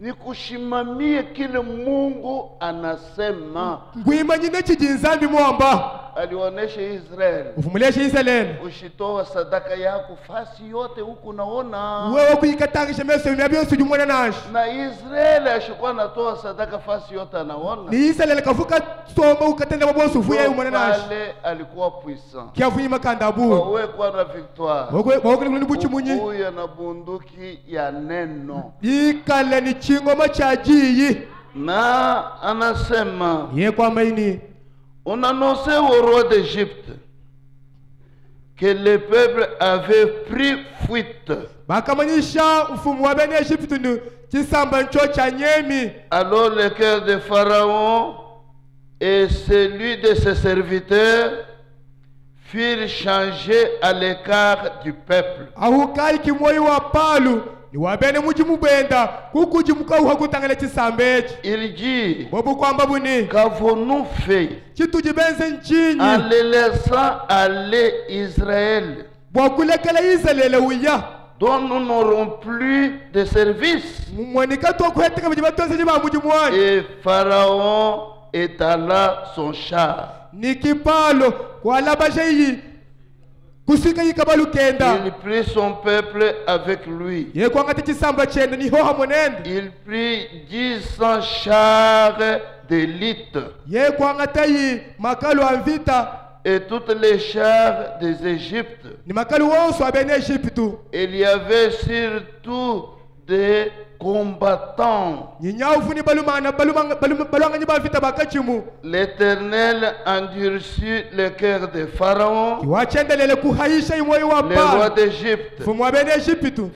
Ni kushimamie kile Mungu anasema. Nguimanyi nechi jinzambi mwamba. Alionesha Israeli. Ufumulesha Israeli. Ushitoa sadaka yako fasi yote huku naona. Wewe kuikatangisha meso miyabio sujumwana nashi. Na Israeli ashikuwa natoa sadaka fasi yote anaona. Ni Israeli kafuka soma ukatenda mabosu fuya umwana nashi. Wale alikuwa puissant. Kia funyi makandabu. Wewe kwa na victoire. Wewe kuli buchi munyi. Uya na bunduki ya neno. Ikale ni chingoma cha jiyi. Na anasema. Ye kwa maini. On annonçait au roi d'Égypte que le peuple avait pris fuite. Alors le cœur de Pharaon et celui de ses serviteurs furent changés à l'écart du peuple. Il dit, qu'avons-nous fait en les laissant aller Israël, dont nous n'aurons plus de service? Et Pharaon étala son char. Il prit son peuple avec lui. Il prit 10 chars d'élite et toutes les chars des Égyptes. Il y avait surtout des combattants. L'Éternel endurcit le cœur de Pharaon, le roi d'Égypte.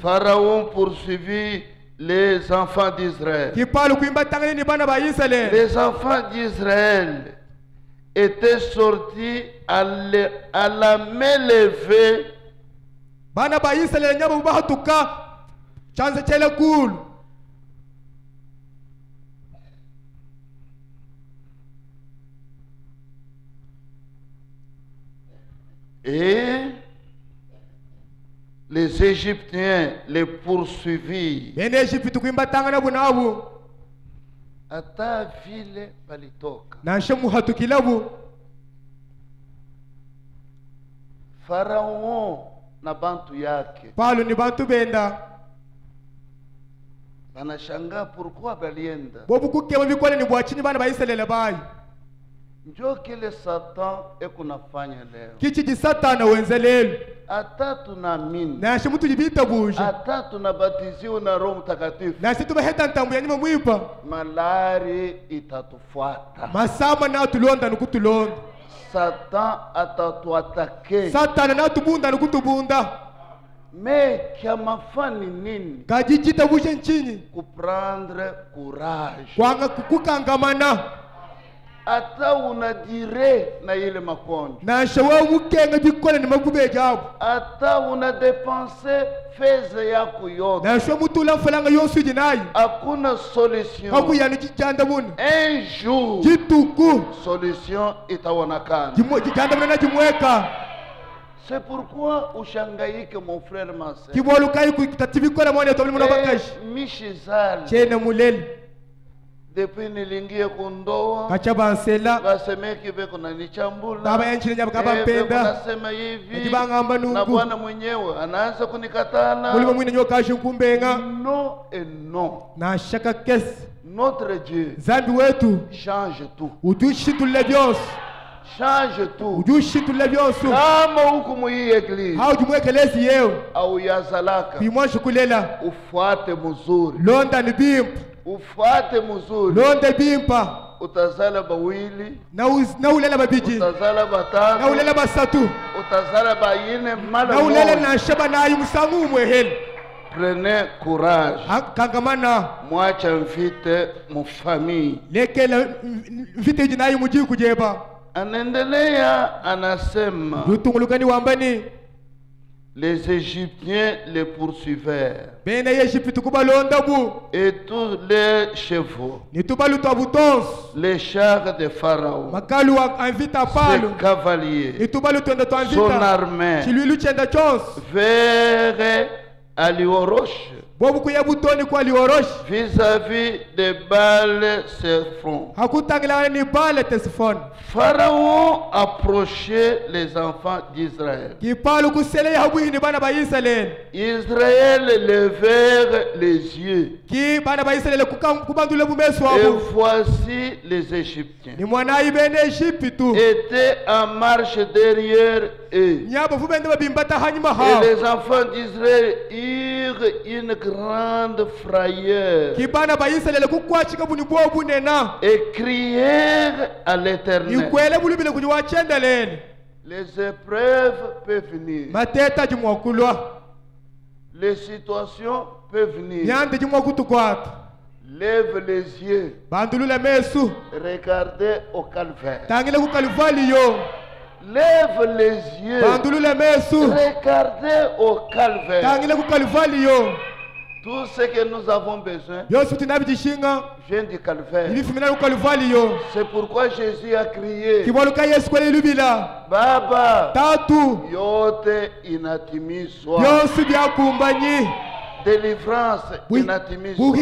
Pharaon poursuivit les enfants d'Israël. Les enfants d'Israël étaient sortis à la main levée et les Égyptiens les poursuivirent. Ata vile palitoka. Pharaon na bantu yake. Banashangaa pourquoi balienda. Njo kile Satan ekunafanya leo. Ata tunaamini. Ata tunabatiziwa na Roho Mtakatifu. Malari itatufuata. Satan atatuatake. Mais kia mafani nini? Kuprendre courage. Ata unadire na ile makonjo. Ata unadepense feze yako yote. Hakuna solution. Un jour solution itaonekana. C'est pourquoi ushangaike mon frère ma sœur. Depuis nilingie kundoa kachabansela basemeki beko na nichambula baba yanchini nyabaka penda nasema hivi kibangamba nungu na Bwana mwenyewe anaanza kunikatana mulimo mwine nyoka shunkumbenga non et non na shaka kesi notre Dieu zambi wetu change tout utushitule byose change tout utushitule byose kama huko mu eglise haujumwekelezi yeo au yazalaka bimwashu kulela ufuate mzuri londa ni bimpa ufuate mzuri londa bimpa utazala bawili na ulela babiji utazala batatu na ulela basatu utazala bayine mala na ulela na shaba na yumusangu umwehele. Prenez courage. Kangamana mwacha mvite mu famille lekela mvite jinayi muji kujeba. Anaendelea anasema dutungulukani wambani les Égyptiens les poursuivèrent et tous les chevaux, les chars de Pharaon, ses cavaliers, son armée, vers Aliorosh, vis-à-vis de Baal-Séphon. Pharaon approchait les enfants d'Israël. Israël levèrent les yeux. Et voici les Égyptiens étaient en marche derrière eux. Et les enfants d'Israël eurent une grande frayeur et crièrent à l'Éternel. Les épreuves peuvent venir. Les situations peuvent venir. Lève les yeux. Regardez au calvaire. Lève les yeux. Regardez au calvaire. Tout ce que nous avons besoin vient du calvaire. C'est pourquoi Jésus a crié, Baba, yote inatimizwa. Délivrance inatimizwa.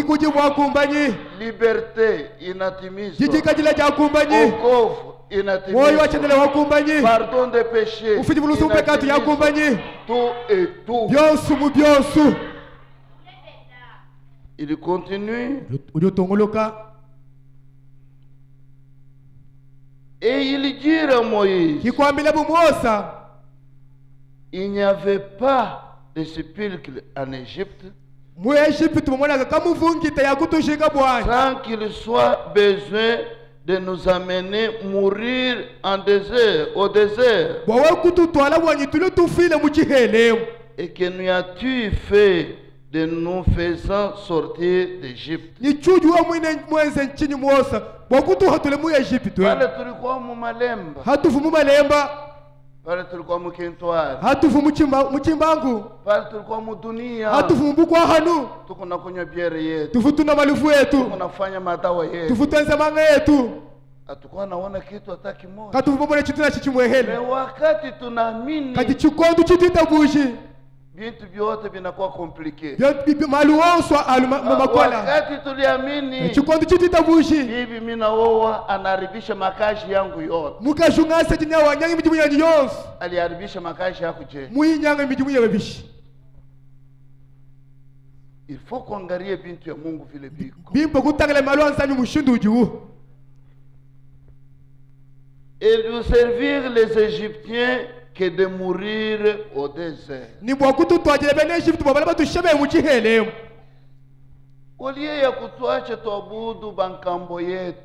Liberté inatimizwa. Wokovu inatimizwa. Pardon des péchés inatimizwa. Tout et tout. Il continue. Et il dit à Moïse, il n'y avait pas de sépulcre en Égypte sans qu'il soit besoin de nous amener mourir en désert, au désert. Et que nous as-tu fait de nous faisant sortir d'Égypte? Pale tulikuwa mu malemba, pale tulikuwa mu kintwari, pale tulikuwa mu dunia, tuko na kunywa biere yetu, tuko nafanya madawa yetu, hatukuwa naona kitu hata kimoja. Wakati tunaamini vitu vyote vinakuwa komplike. Wakati tuliamini bibi mimi naoa anaharibisha makazi yangu yote, aliharibisha makazi yako je? Il faut kuangalia bintu ya Mungu vile biko. Et de servir les Égyptiens que de mourir au désert. Au lieu ya kutuacha tuabudu bankambo yetu,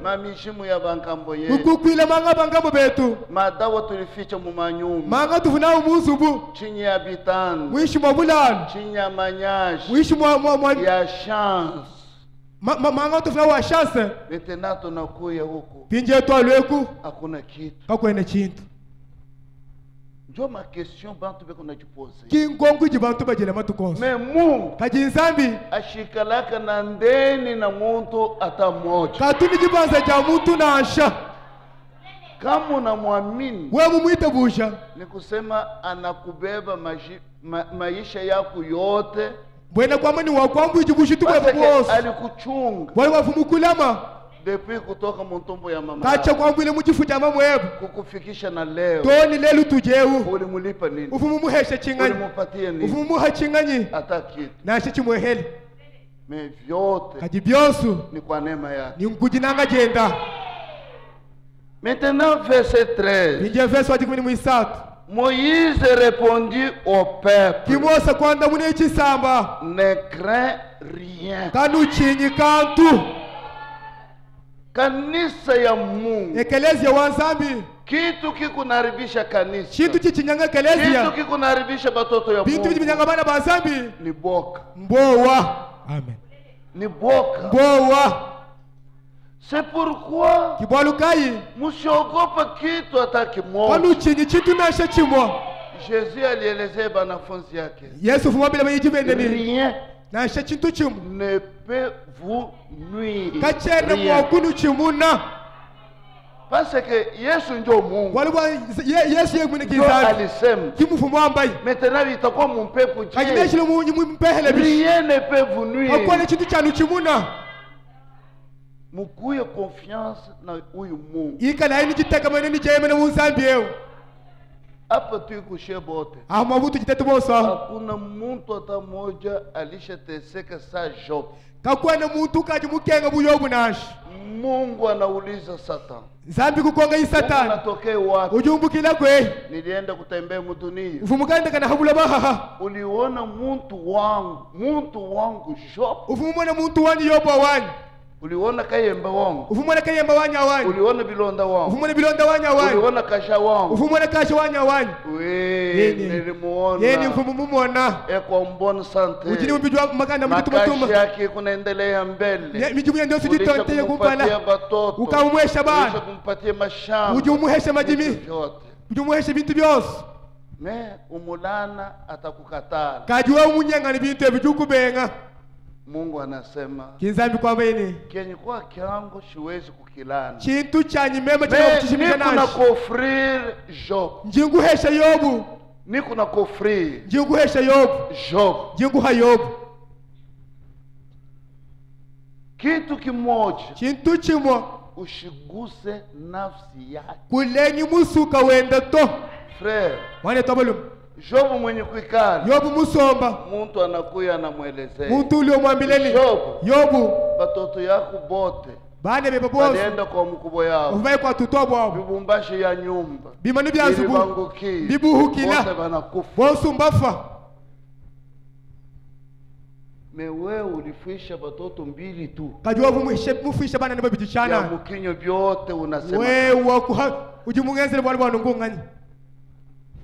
mamishimu ya bankambo yetu, madawa tulificha mu manyumba, chini ya bitanda, chini ya manyashi ya chance. Maintenant tunakuya huko hakuna kitu. Ndio ma question bantu beko najipose. Mais Mungu ashikalaka na ndeni na muntu ata mmoja. Kama unamwamini ni kusema anakubeba maisha yako yote Bwena kwamba ni wakwambu ijibushitu kwa boss. Alikuchunga. Wale wafumukulama. Depuis kutoka mtumbo ya mama. Kacha kwambu ile mujifuta mama wewe. Kukufikisha na leo. Toni lelu tujeu. Ulimulipa nini? Ufumuhesha chingani. Ulimupatia nini? Ufumuha chingani. Ataki. Na shichi muheli. Me vyote. Kajibiosu. Ni kwa neema yake. Ni mkujinanga jenda. Maintenant verset 13. Ninje verset wadi kumini muisatu. Moïse répondit au peuple. Kimosa kwanda mune chisamba. Ne crains rien. Kanu chinyi kantu. Kanisa ya Mungu. Ekelezia wanzambi. Kitu kikunaribisha kanisa. Kitu chichinyanga ekelezia. Kitu kikunaribisha batoto ya Mungu. Bintu chichinyanga bana banzambi. Ni boka. Mbowa. Amen. Ni boka. Mbowa. C'est pourquoi Kibwalukai. Musiogopa kitu hata kimoja. Kanu chinyi chitu nasha chimwa. Jésus alielezea banafunzi yake. Yesu fumabila bayijibendeni. Rien. Nasha chintu chimu. Ne peut vous nuire. Kachene mwakunu chimuna. Parce que Yesu ndio Mungu. Walikuwa Yesu yeye mwenye kizazi. Alisema. Kimufumo ambai. Maintenant itakuwa mumpepo je. Kajineshile mumpehele bishi. Rien ne peut vous nuire. Akwale chintu chanu chimuna. Mukuye confiance na huyu Mungu. Ikala ini kitaka maneni jeme na uzambi yeo. Hapa tuikushe bote. Mabutu jitetu bosa. Hakuna mtu hata mmoja alishateseka saa Job. Kakwana mtu kaji mukenga buyobu nashi. Mungu anauliza Satan. Zambi kukonga hii Satan. Unatokea wapi? Ujumbukila kwe. Nilienda kutembea mdunia. Ufumukanda kana habula baha. Uliona mtu wangu Job. Ufumuna mtu wani yobo wani. Uliona kayemba wangu. Ufumuna kayemba wanya wani. Uliona bilonda wangu. Ufumuna bilonda wanya wani. Uliona kasha wangu. Ufumuna kasha wanya wani. Nilimuona. Yeni mfumumuona. Eko mbon sante. Ujini mbijua makanda mjituma. Makashi yake kunaendelea mbele. Mijumu ya ndio sijito teye kumpala. Ukamwesha bana. Ulisha kumpatia mashamba. Ujumuhesha majimi. Ujumuhesha bintu byose. Me umulana atakukataa. Kajua umunyenga ni bintu ebijuku benga. Mungu anasema kinzambi kwamba ini kenye kwa kiango siwezi kukilana chintu chanyi mema cha kutishimisha nashi niko na kofrir Job njinguhesha Yobu niko na kofrir njinguhesha Yobu Job njinguha Yobu kitu kimoja chintu chimwa ushiguse nafsi yake kulenyi musuka wenda to frère wane tobulum Jobu mwenye kuikana Yobu musomba muntu anakuya anamuelezea muntu uliomwambileni Yobu batoto yako bote bane bebe bosi balienda kwa mkubwa yao uvae kwa tutobo wao bibumbashi ya nyumba bimanu bya zubu bibuhukila bote banakufa bosu mbafa mewe ulifisha batoto mbili tu kajua mufisha bana nibo bijichana ya mukinyo byote unasema wewe ujimungenzele bwana bwana ngungani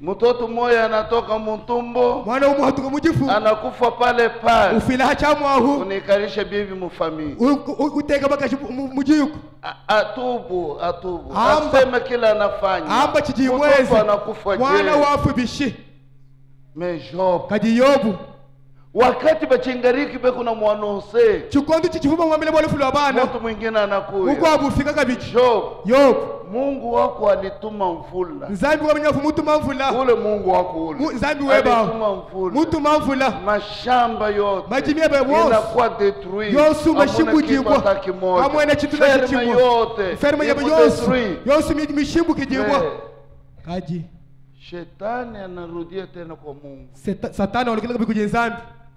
mtoto mmoja anatoka mtumbo mwana umuhatuka mujifu anakufa pale pale ufila hachamu ahu unikalisha bibi mufamili uteka bakashi mujiyuku atubu asema kila anafanya amba chijimwezi anakufa mwana wafu bishi me Job kaji Yobu wakati bachingariki beko na mwanose chukondu chichifuba mwambile bole fulo bana mtu mwingine anakuya uko abufika kabichi Job Mungu wako alituma mvula nzambi wamenyafu mutuma mvula ule Mungu wako ule nzambi weba mutuma mvula mashamba yote majimia be wos inakuwa detruit yosu mashimbu jibwa amwene chitu na chichimwa yote ferme yabe yosu mishimbu kijibwa kaji shetani anarudia tena kwa Mungu satani walikila kabikuja nzambi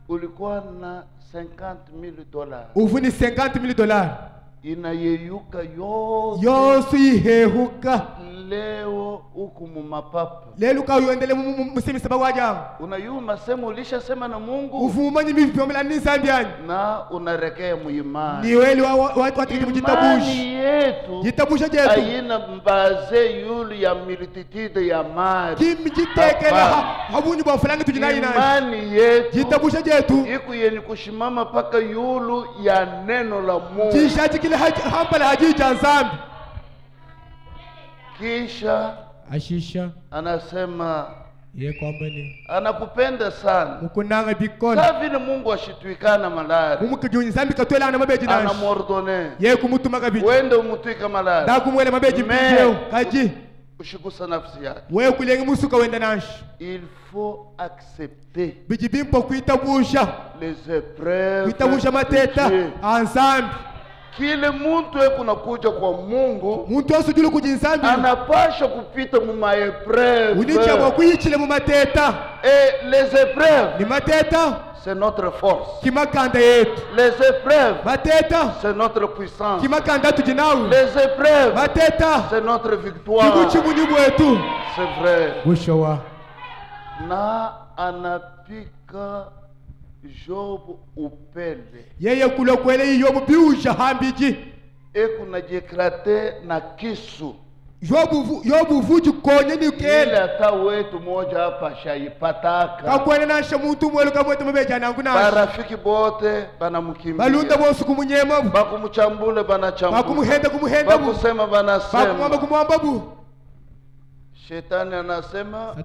ulikuwa na $50,000 uvuni $50,000 inayeyuka yote yosu ihehuka leo huku mumapapa lelo kawendele musimi sababu waja unayuma sema ulishasema na Mungu ufumanyi mivyombela ni nzambi yanyu na unarekea muimani ni weli watu mujitabushi yetu jitabusha jetu ayina mbaze yulu ya milititide ya mari kimi jitekela habunyu ba fulani tujinayi na imani yetu jitabusha jetu iku yeni kushimama paka yulu ya neno la Mungu jishaji kile hampala hajija nzambi kisha ashisha anasema ye kwamba ni anakupenda sana mukunanga bikola sasa vile Mungu ashitwikana malari umukujunyi zambi katwela na mabeji nashi anamordone ye kumutuma kabiji wende umutwika malari da kumwele mabeji mbijeo kaji Il faut accepter les épreuves de Dieu. Kile muntu kunakuja kwa Mungu anapasha kupita mu maepreuve. Et les épreuves, c'est notre force. Les épreuves, c'est notre puissance. Les épreuves, c'est notre victoire. C'est vrai. Na anapika Job upele. Yeye kula kwele Yobu biusha hambiji. Kuna jekrate na kisu. Yobu vuju konye ni kele. Ile ata wetu moja hapa shaipataka. Kakwene na shamuntu mwelu kamwetu mbeja nangu na. Barafiki bote banamkimbia. Balunda bosu kumunyema. Bakumuchambule banachambula. Bakumuhenda Bakusema banasema. Bakumwamba bu. Shetani anasema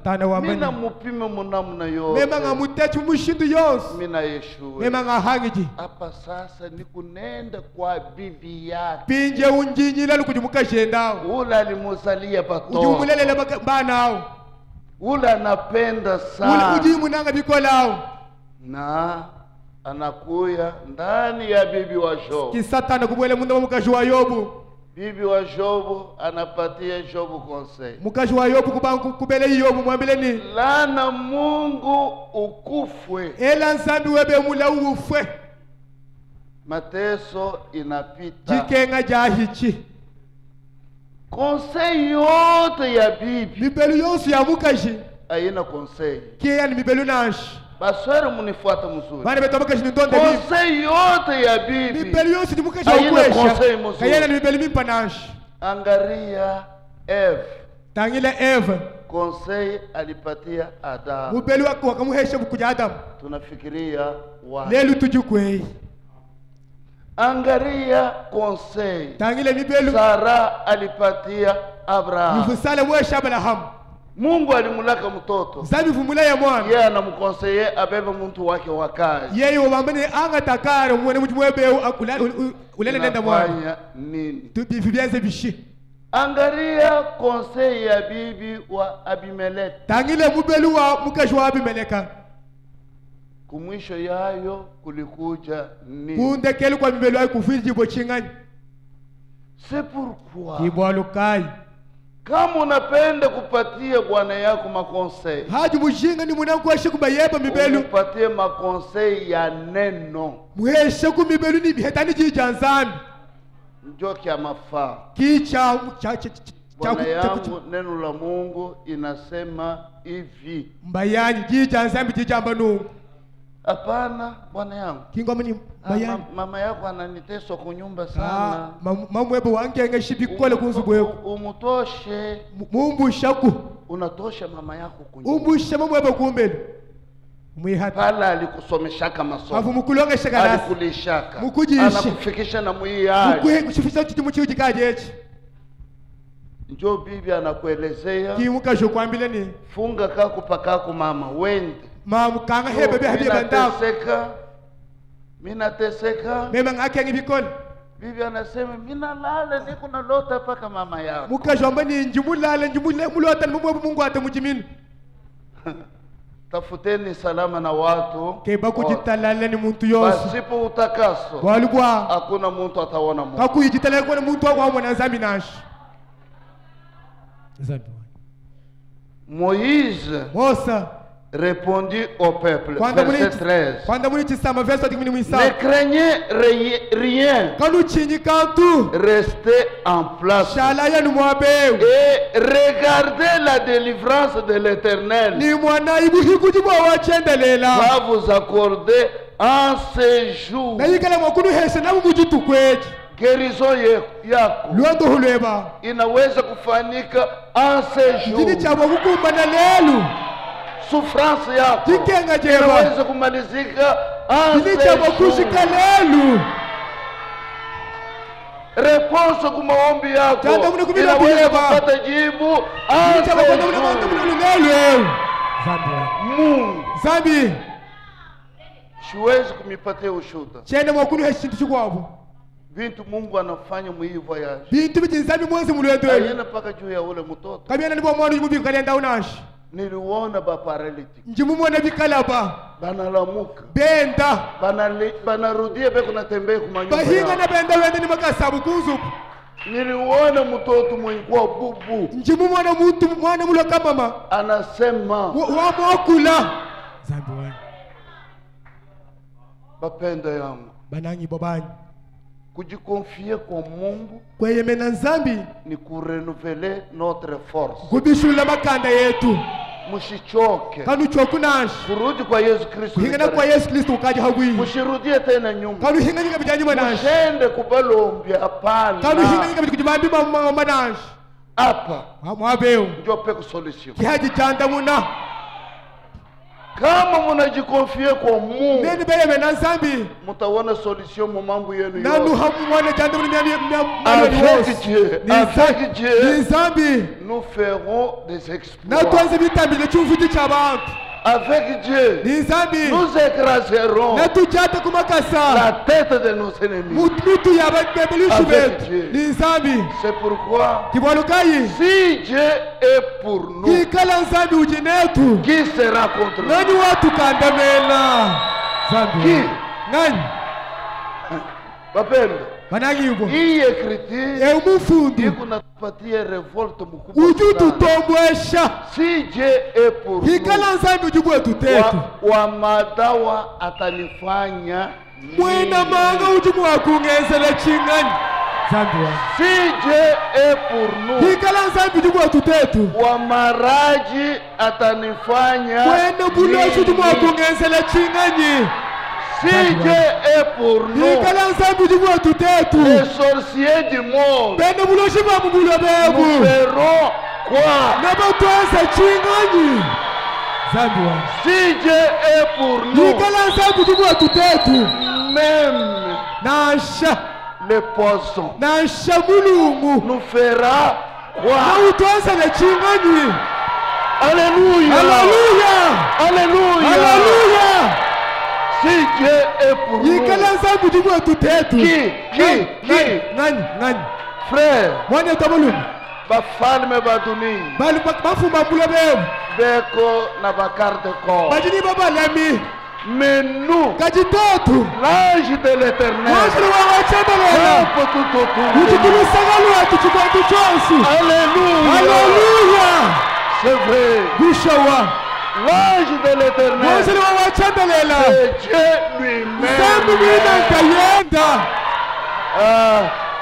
mina mupime munamna yote. Mema ngamutetu mushindu yose. Mina Yeshua. Mema ngahangiji. Hapa sasa ni kunenda kwa bibi yake. Pinje unjinyila lukujumuka shendao. Ula alimusalia patoto. Ujumulele banao. Ula anapenda sana. Ujimunanga bikolao. Na anakuya ndani ya bibi wa Job. Kisatana kubwele munda mukaji wa Yobu. Bibi wa Jobu anapatia Jobu conseil. Mukaji wa Yobu kubele Yobu mwambile ni lana Mungu ukufwe. Ela nsambi webe mula ufwe. Mateso inapita. Jikenga jahichi. Conseil yote ya bibi. Mibelu yonsu ya mukaji. Ayina conseil. Kia ni mibelu nashi. Baswere munifuata mzuri. Bana betoka shini ndonde bibi. Conseil yote ya bibi. Mibelu yonsu ni mukaji wa kwesha. Kayana ni mibelu mimpa nashi. Angaria Eve. Tangile Eve. Conseil alipatia Adam. Mibelu wakamuhesha bukuja Adam. Tunafikiria wa. Lelu tujukwei. Angaria conseil. Tangile mibelu. Sara alipatia Abraham. Mfusale mwesha Abraham. Mungu alimulaka mtoto. Zabi vumula ya mwana. Yeye anamkonseye abebe mtu wake wa kazi. Yeye wabambane anga takare mwene mjumwebe ulele nenda mwana. Nini? Tubifibianze bishi. Angaria conseil ya bibi wa Abimelek. Tangile mubelu wa mukaji wa Abimeleka. Kumwisho yayo kulikuja nini? Kundekeli kwa mibelu wa kufiji bochingani. C'est pourquoi. Kibwalukai. Kama unapenda kupatia bwana yako makonsei. Haji mujinga ni mwanangu ashe kubayeba mibelu. Kupatie makonsei ya neno. Muheshe ku mibelu ni bihetani jijanzani. Njoki ya mafaa. Kicha bwana yangu neno la Mungu inasema hivi. Mbayani jijanzani jijamba nungu. Hapana bwana yangu. Kingoma ni bayani. Mama yako ananiteswa kunyumba sana. Mamwebo wange ngeshibi kole kunzubweko. Umutoshe. Mumbushaku. Unatosha mama yako kunyumba. Umbusha mamwebo kumbele. Mwihata. Pala alikusomeshaka masomo. Afu mukulonga shakarasi. Alikulishaka. Mukujisha. Anakufikisha na muiyaji. Mukuhe kushifisha chitu muchiuji kajechi. Njoo bibi anakuelezea. Kimuka jokwambile ni. Funga kako pakako mama wende. Mama kanga hebe be habiba ndako. Mina teseka. Mema ngake ngibikoni. Bibi anasema mina lala niko na lota paka mama yako. Mukajomba ni njumulala njumule mulota mumwe Mungu atamujimini. Tafuteni salama na watu. Keba kujitalala ni muntu yose. Pasipo utakaso. Walubwa. Hakuna muntu ataona Mungu. Hakujitalala kwa muntu wa mwana zambi nashi. Zambi. Moïse. Mosa. Répondit au peuple. Verset 13. Ne craignez rien. Restez en place. Et regardez la délivrance de l'Éternel. Va vous accorder en ce jour. Guérison yako inaweza kufanyika en ce jour. Souffrance yako inaweza kumalizika réponse kwa maombi yako inaweza kupata jibu Mungu siwezi kumipatia ushuhuda Bintu Mungu anafanya mwi voyage. Bintu bijinzami mwanzi mulwendo. Ayena paka juu ya ule mtoto. Kabiana nibo mwana yubi kalenda unashi. Niliona ba paralytic. Njimumona bikalaba. Banalamuka. Benda. Banarudia beko natembea kumanyumba. Bahinga na benda wende ni makasabu kuzu. Niliona mtoto mwenye kwa bubu. Njimumona mtu mwana mula kama mama. Anasema. Wa mwakula. Zambi wani. Bapenda yangu. Banangi babani. Kujikonfier kwa Mungu kwa yemena nzambi ni kurenouveler notre force. Kubishula makanda yetu. Mushichoke. Kanu chokunashi. Kurudi kwa Yesu Kristo. Hingana kwa Yesu Kristo ukaji hagui. Mushirudie tena nyuma. Kanu hingana kabijani manashi. Mushende kubalombia hapana. Kanu hingana kabijibambi manashi. Hapa. Mwabeo. Ndio peko solution. Kihaji chanda muna. Kama munajikonfie kwa Mungu, neni beye mena nzambi, mutaona solution mu mambo yenu yote. Nanu hamu mwana chanda muna avec Dieu, avec Dieu, nzambi, nous ferons des exploits. Na tuanze vitambile chumfuti cha bantu. Avec Dieu, nous écraserons la tête de nos ennemis. Avec Dieu. C'est pourquoi, si Dieu est pour nous, qui sera contre nous? Qui? Hii écriture ikunapatia révolte mkubwa sana. Si Dieu est pour nous, wa madawa atanifanya mwena manga ujumu wa kungezele chingani. Si Dieu est pour nous, wa maraji atanifanya mwena ujumu wa kungezele chingani. Si Dieu est pour nous, les sorciers du monde, nous ferons quoi? Si Dieu est pour nous, même le poisson nous fera quoi? Alléluia! Alléluia! Alléluia! Si Dieu est pour nous, qui? Frère, bafalme baduni beko na bakarte corps. Mais nous, l'ange de l'Éternel, tout autour. Alléluia! C'est vrai. L'ange de l'Éternel, c'est Dieu lui-même.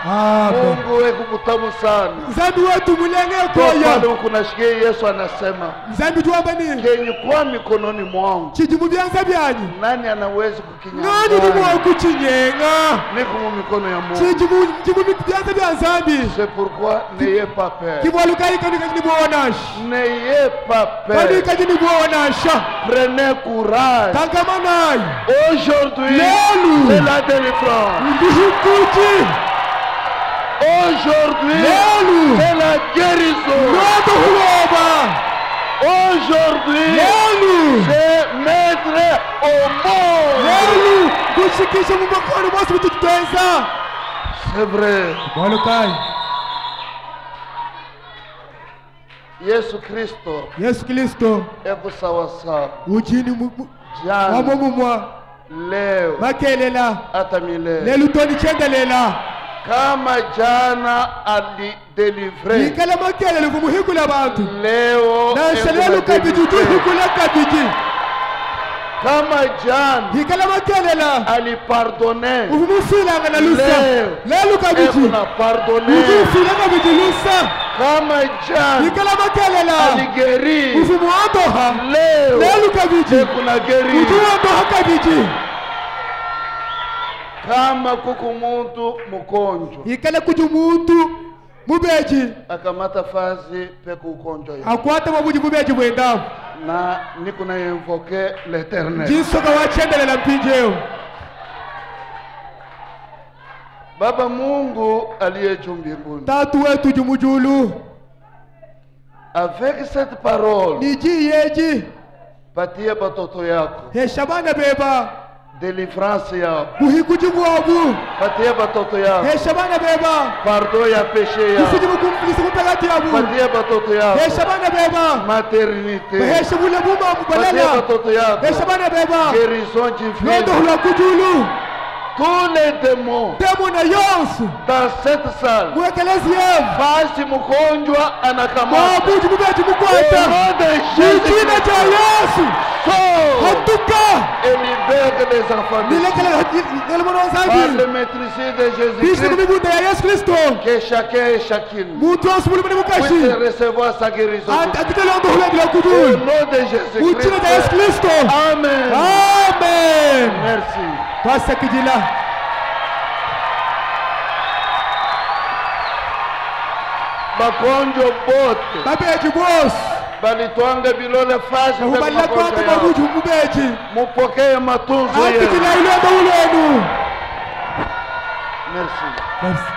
Mungu wetu mtamu sana. Nzambi wetu mulenge koya. Kwa kunashikia Yesu anasema. Nzambi tuamba nini? Kenye kwa mikononi mwangu. Chijimu byanza byanyi. Nani anaweza kukinyanga? Nani ni mwa kuchinyenga? Niko mu mikono ya Mungu. Chijimu byanza bya Nzambi. C'est pourquoi n'ayez pas peur. Kibwalukai kandi kandi bonash. N'ayez pas peur. Kandi kandi bonash. Prenez courage. Tangamanai. Aujourd'hui, c'est la délivrance. Ndikuti. Aujourd'hui, c'est la guérison. Aujourd'hui, c'est mettre au monde. C'est vrai. Yesu Kristo. Eko sawa sawa. Jana. Leo. Hata milele. Kama jana alidélivrer, leo kama jana alipardonner, leo kuna pardonner. Kama jana aligeri, leo kuna geri. Kama kuku muntu mukonjo, ikala kuju muntu mubeji akamata fazi peko ukonjo ya akwata mabuji mubeji bwenda na niko na invoquer l'Éternel. Jinso ka wachendele la mpinjeo. Baba Mungu aliye juu mbinguni, tatu wetu jumujulu, avec cette parole niji yeji patia batoto yako heshabana beba Délivrance ya. Buhikuji bwabu. Patia batoto ya. Heshabana beba. Pardon ya péché ya. Kusijibu kumfilisi kupegati yabu. Patia batoto ya. Heshabana beba. Maternité. Heshabule buma mubalela. Patia batoto ya. Heshabana beba. Guérison divine. Yondo hula kujulu. Tous les démons dans cette salle, basi mgonjwa anakamata au nom de Jésus, et libère les enfants par le maîtrise de Jésus-Christ, que chacun et chacune puisse recevoir sa guérison au nom de Jésus-Christ. Amen. Amen. Merci. Passa que de lá. Bakonjo bote. Babeji boss. Balitwanga bilole fasi. Ubala kwako babuju mubeji. Mupokee matunzo yenu. Akitila ilendo ulenu. Merci. Merci.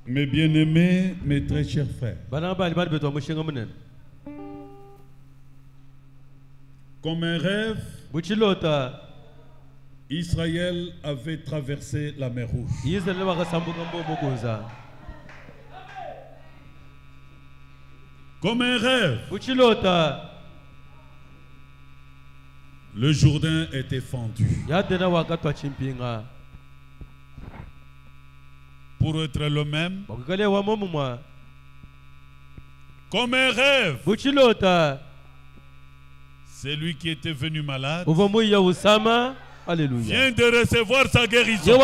Mes bien-aimés, mes très chers frères, comme un rêve, Israël avait traversé la mer Rouge. Comme un rêve, le Jourdain était fendu. Pour être le même, comme un rêve, celui qui était venu malade vient de recevoir sa guérison.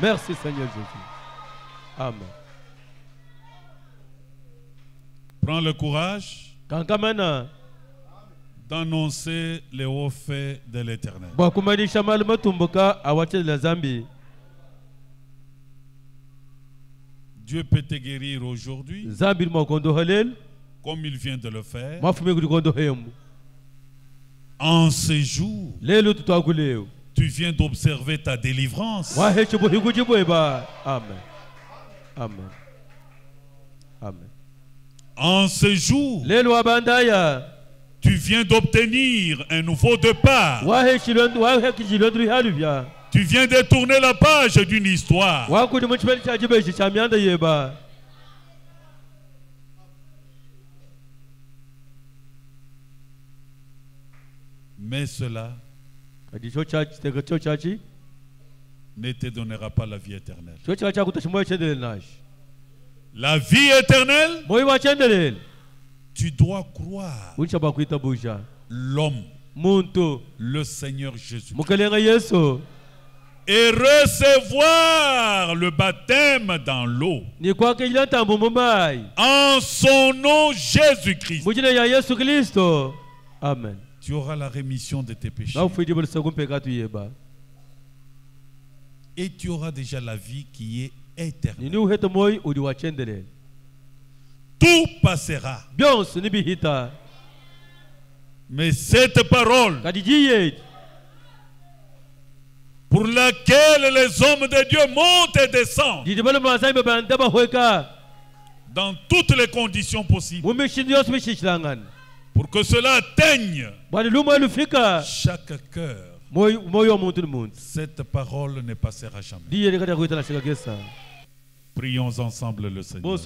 Merci Seigneur Jésus. Amen. Prends le courage d'annoncer les hauts faits de l'Éternel. Dieu peut te guérir aujourd'hui, comme il vient de le faire. En ces jours, tu viens d'observer ta délivrance. Amen. Amen. Amen. En ces jours, tu viens d'obtenir un nouveau départ. Tu viens de tourner la page d'une histoire. Mais cela ne te donnera pas la vie éternelle. La vie éternelle, tu dois croire l'homme, le Seigneur Jésus, et recevoir le baptême dans l'eau en son nom Jésus-Christ. Amen. Tu auras la rémission de tes péchés et tu auras déjà la vie qui est éternelle. Tout passera, mais cette parole pour laquelle les hommes de Dieu montent et descendent dans toutes les conditions possibles, pour que cela atteigne chaque cœur, cette parole ne passera jamais. Prions ensemble le Seigneur.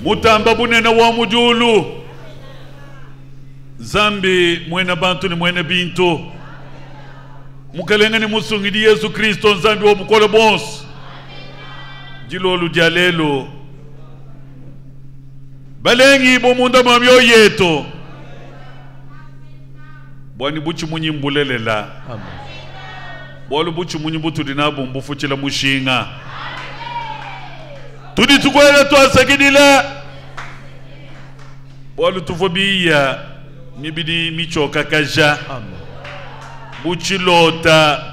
Mutamba bunena wa mujulu. Zambi mwena bantu ni mwena bintu. Mukalenga ni musungidi Yesu Kristo nzambi wa mukole bonsi. Jilolu jalelo. Balengi bomunda mamyo yeto. Bwani buchi munyi mbulelela. Amen. Bwalu buchi munyi butu dinabu mbufuchila mushinga. Tudi tukwele tuasakidila. Bwalu tufobiya. Nibidi michoka kaja. Amen. Buchi lota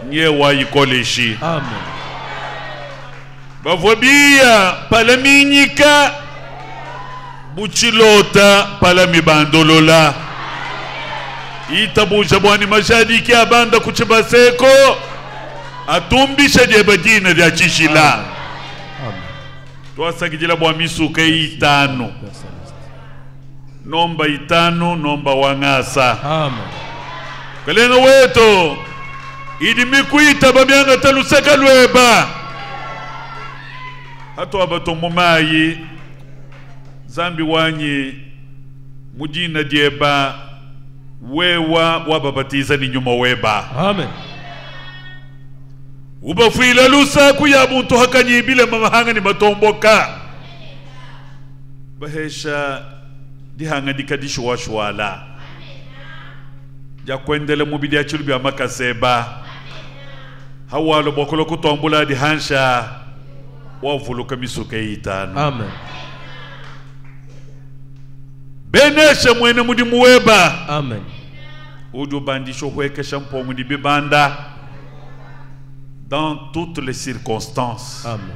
nye wa ikoleshi. Amen. Bafobia pala minyika. Buchi lota pala mibandolola. Itabuja bwani mashadiki abanda kuchibaseko. Atumbisha diabadina dia chishila. Amen. Tuasakijila bwa misuke itano. Nomba itano, nomba wangasa. Amen. Kalenga weto. Idi mikuita bamianga taluseka lweba. Hato abatongo mayi. Zambi wanyi. Mujina dieba. Wewa wababatiza ni nyuma weba. Amen. Ubafuila lusa kuya muntu hakanyibile mamahanga ni matomboka. Bahesha dihanga dikadishu shwala. Ja kwendele mubidi ya chulubi ya makaseba. Hawalo bokolo kutombula dihansha. Wavuluka misuke itano. Amen. Benesha mwene mudi muweba. Amen. Udu bandisho hueke shampo mudi bibanda. Dans toutes les circonstances. Amen.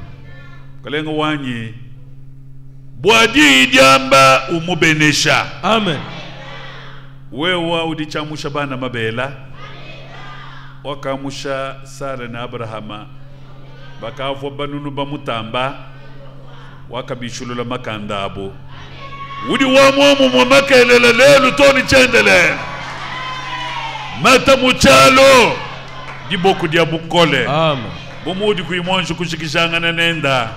Kalenga wanyi. Bwadi idiamba umubenesha. Amen. Wewa udichamusha bana mabela. Wakamusha Sara na Abrahama. Bakavwa banunu bamutamba. Wakabishulula makandabo. Udi wamuamu mwamakelela lelu toni chendele. Mata muchalo. Diboku dia bukole. Amen. Bumudi kuimonju kushikishanga nenda.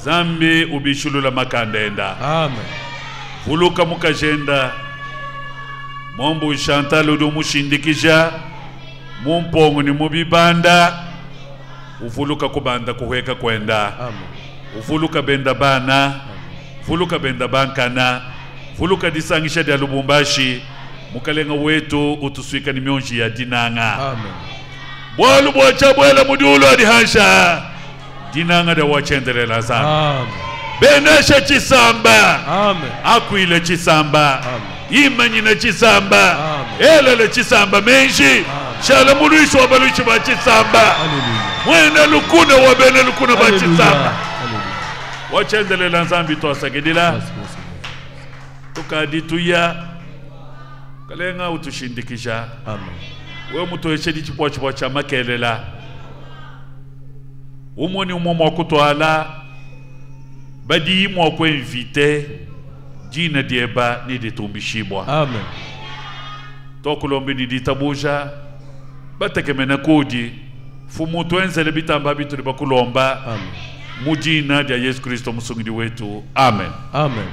Zambi ubishulula makandenda. Amen. Vuluka mukajenda. Mombu Chantal udu mushindikisha. Mumpongu ni mubibanda. Uvuluka kubanda kuheka kwenda. Amen. Uvuluka benda bana. Amen. Vuluka benda bankana. Vuluka disangisha dia Lubumbashi. Mukalenga wetu utuswika ni mionji ya dinanga. Amen. Bwalu bwacha bwela mudiulo adihansha. Dinanga da wachendelela sana. Amen. Benesha chisamba. Amen. Akuile chisamba. Amen. Imanyina chisamba. Amen. Elele chisamba menji. Shala muluisho wabaluishi ba chisamba. Hallelujah. Mwene lukuna wabene lukuna ba chisamba. Hallelujah. Wachendelela nzambi tuasagidila. Tukadituya. Kalenga utushindikisha. Amen. We muto eshedi chipochwa cha makelela. Umoni umomo wakutwala. Badi imo wakwe invite. Jina dieba ni ditumbishibwa. Amen. Tokulombi ni ditabuja. Batake mena kodi. Fumutu enzele bitamba bitu ni bakulomba. Amen. Mujina dia Yesu Kristo musungidi wetu. Amen. Amen.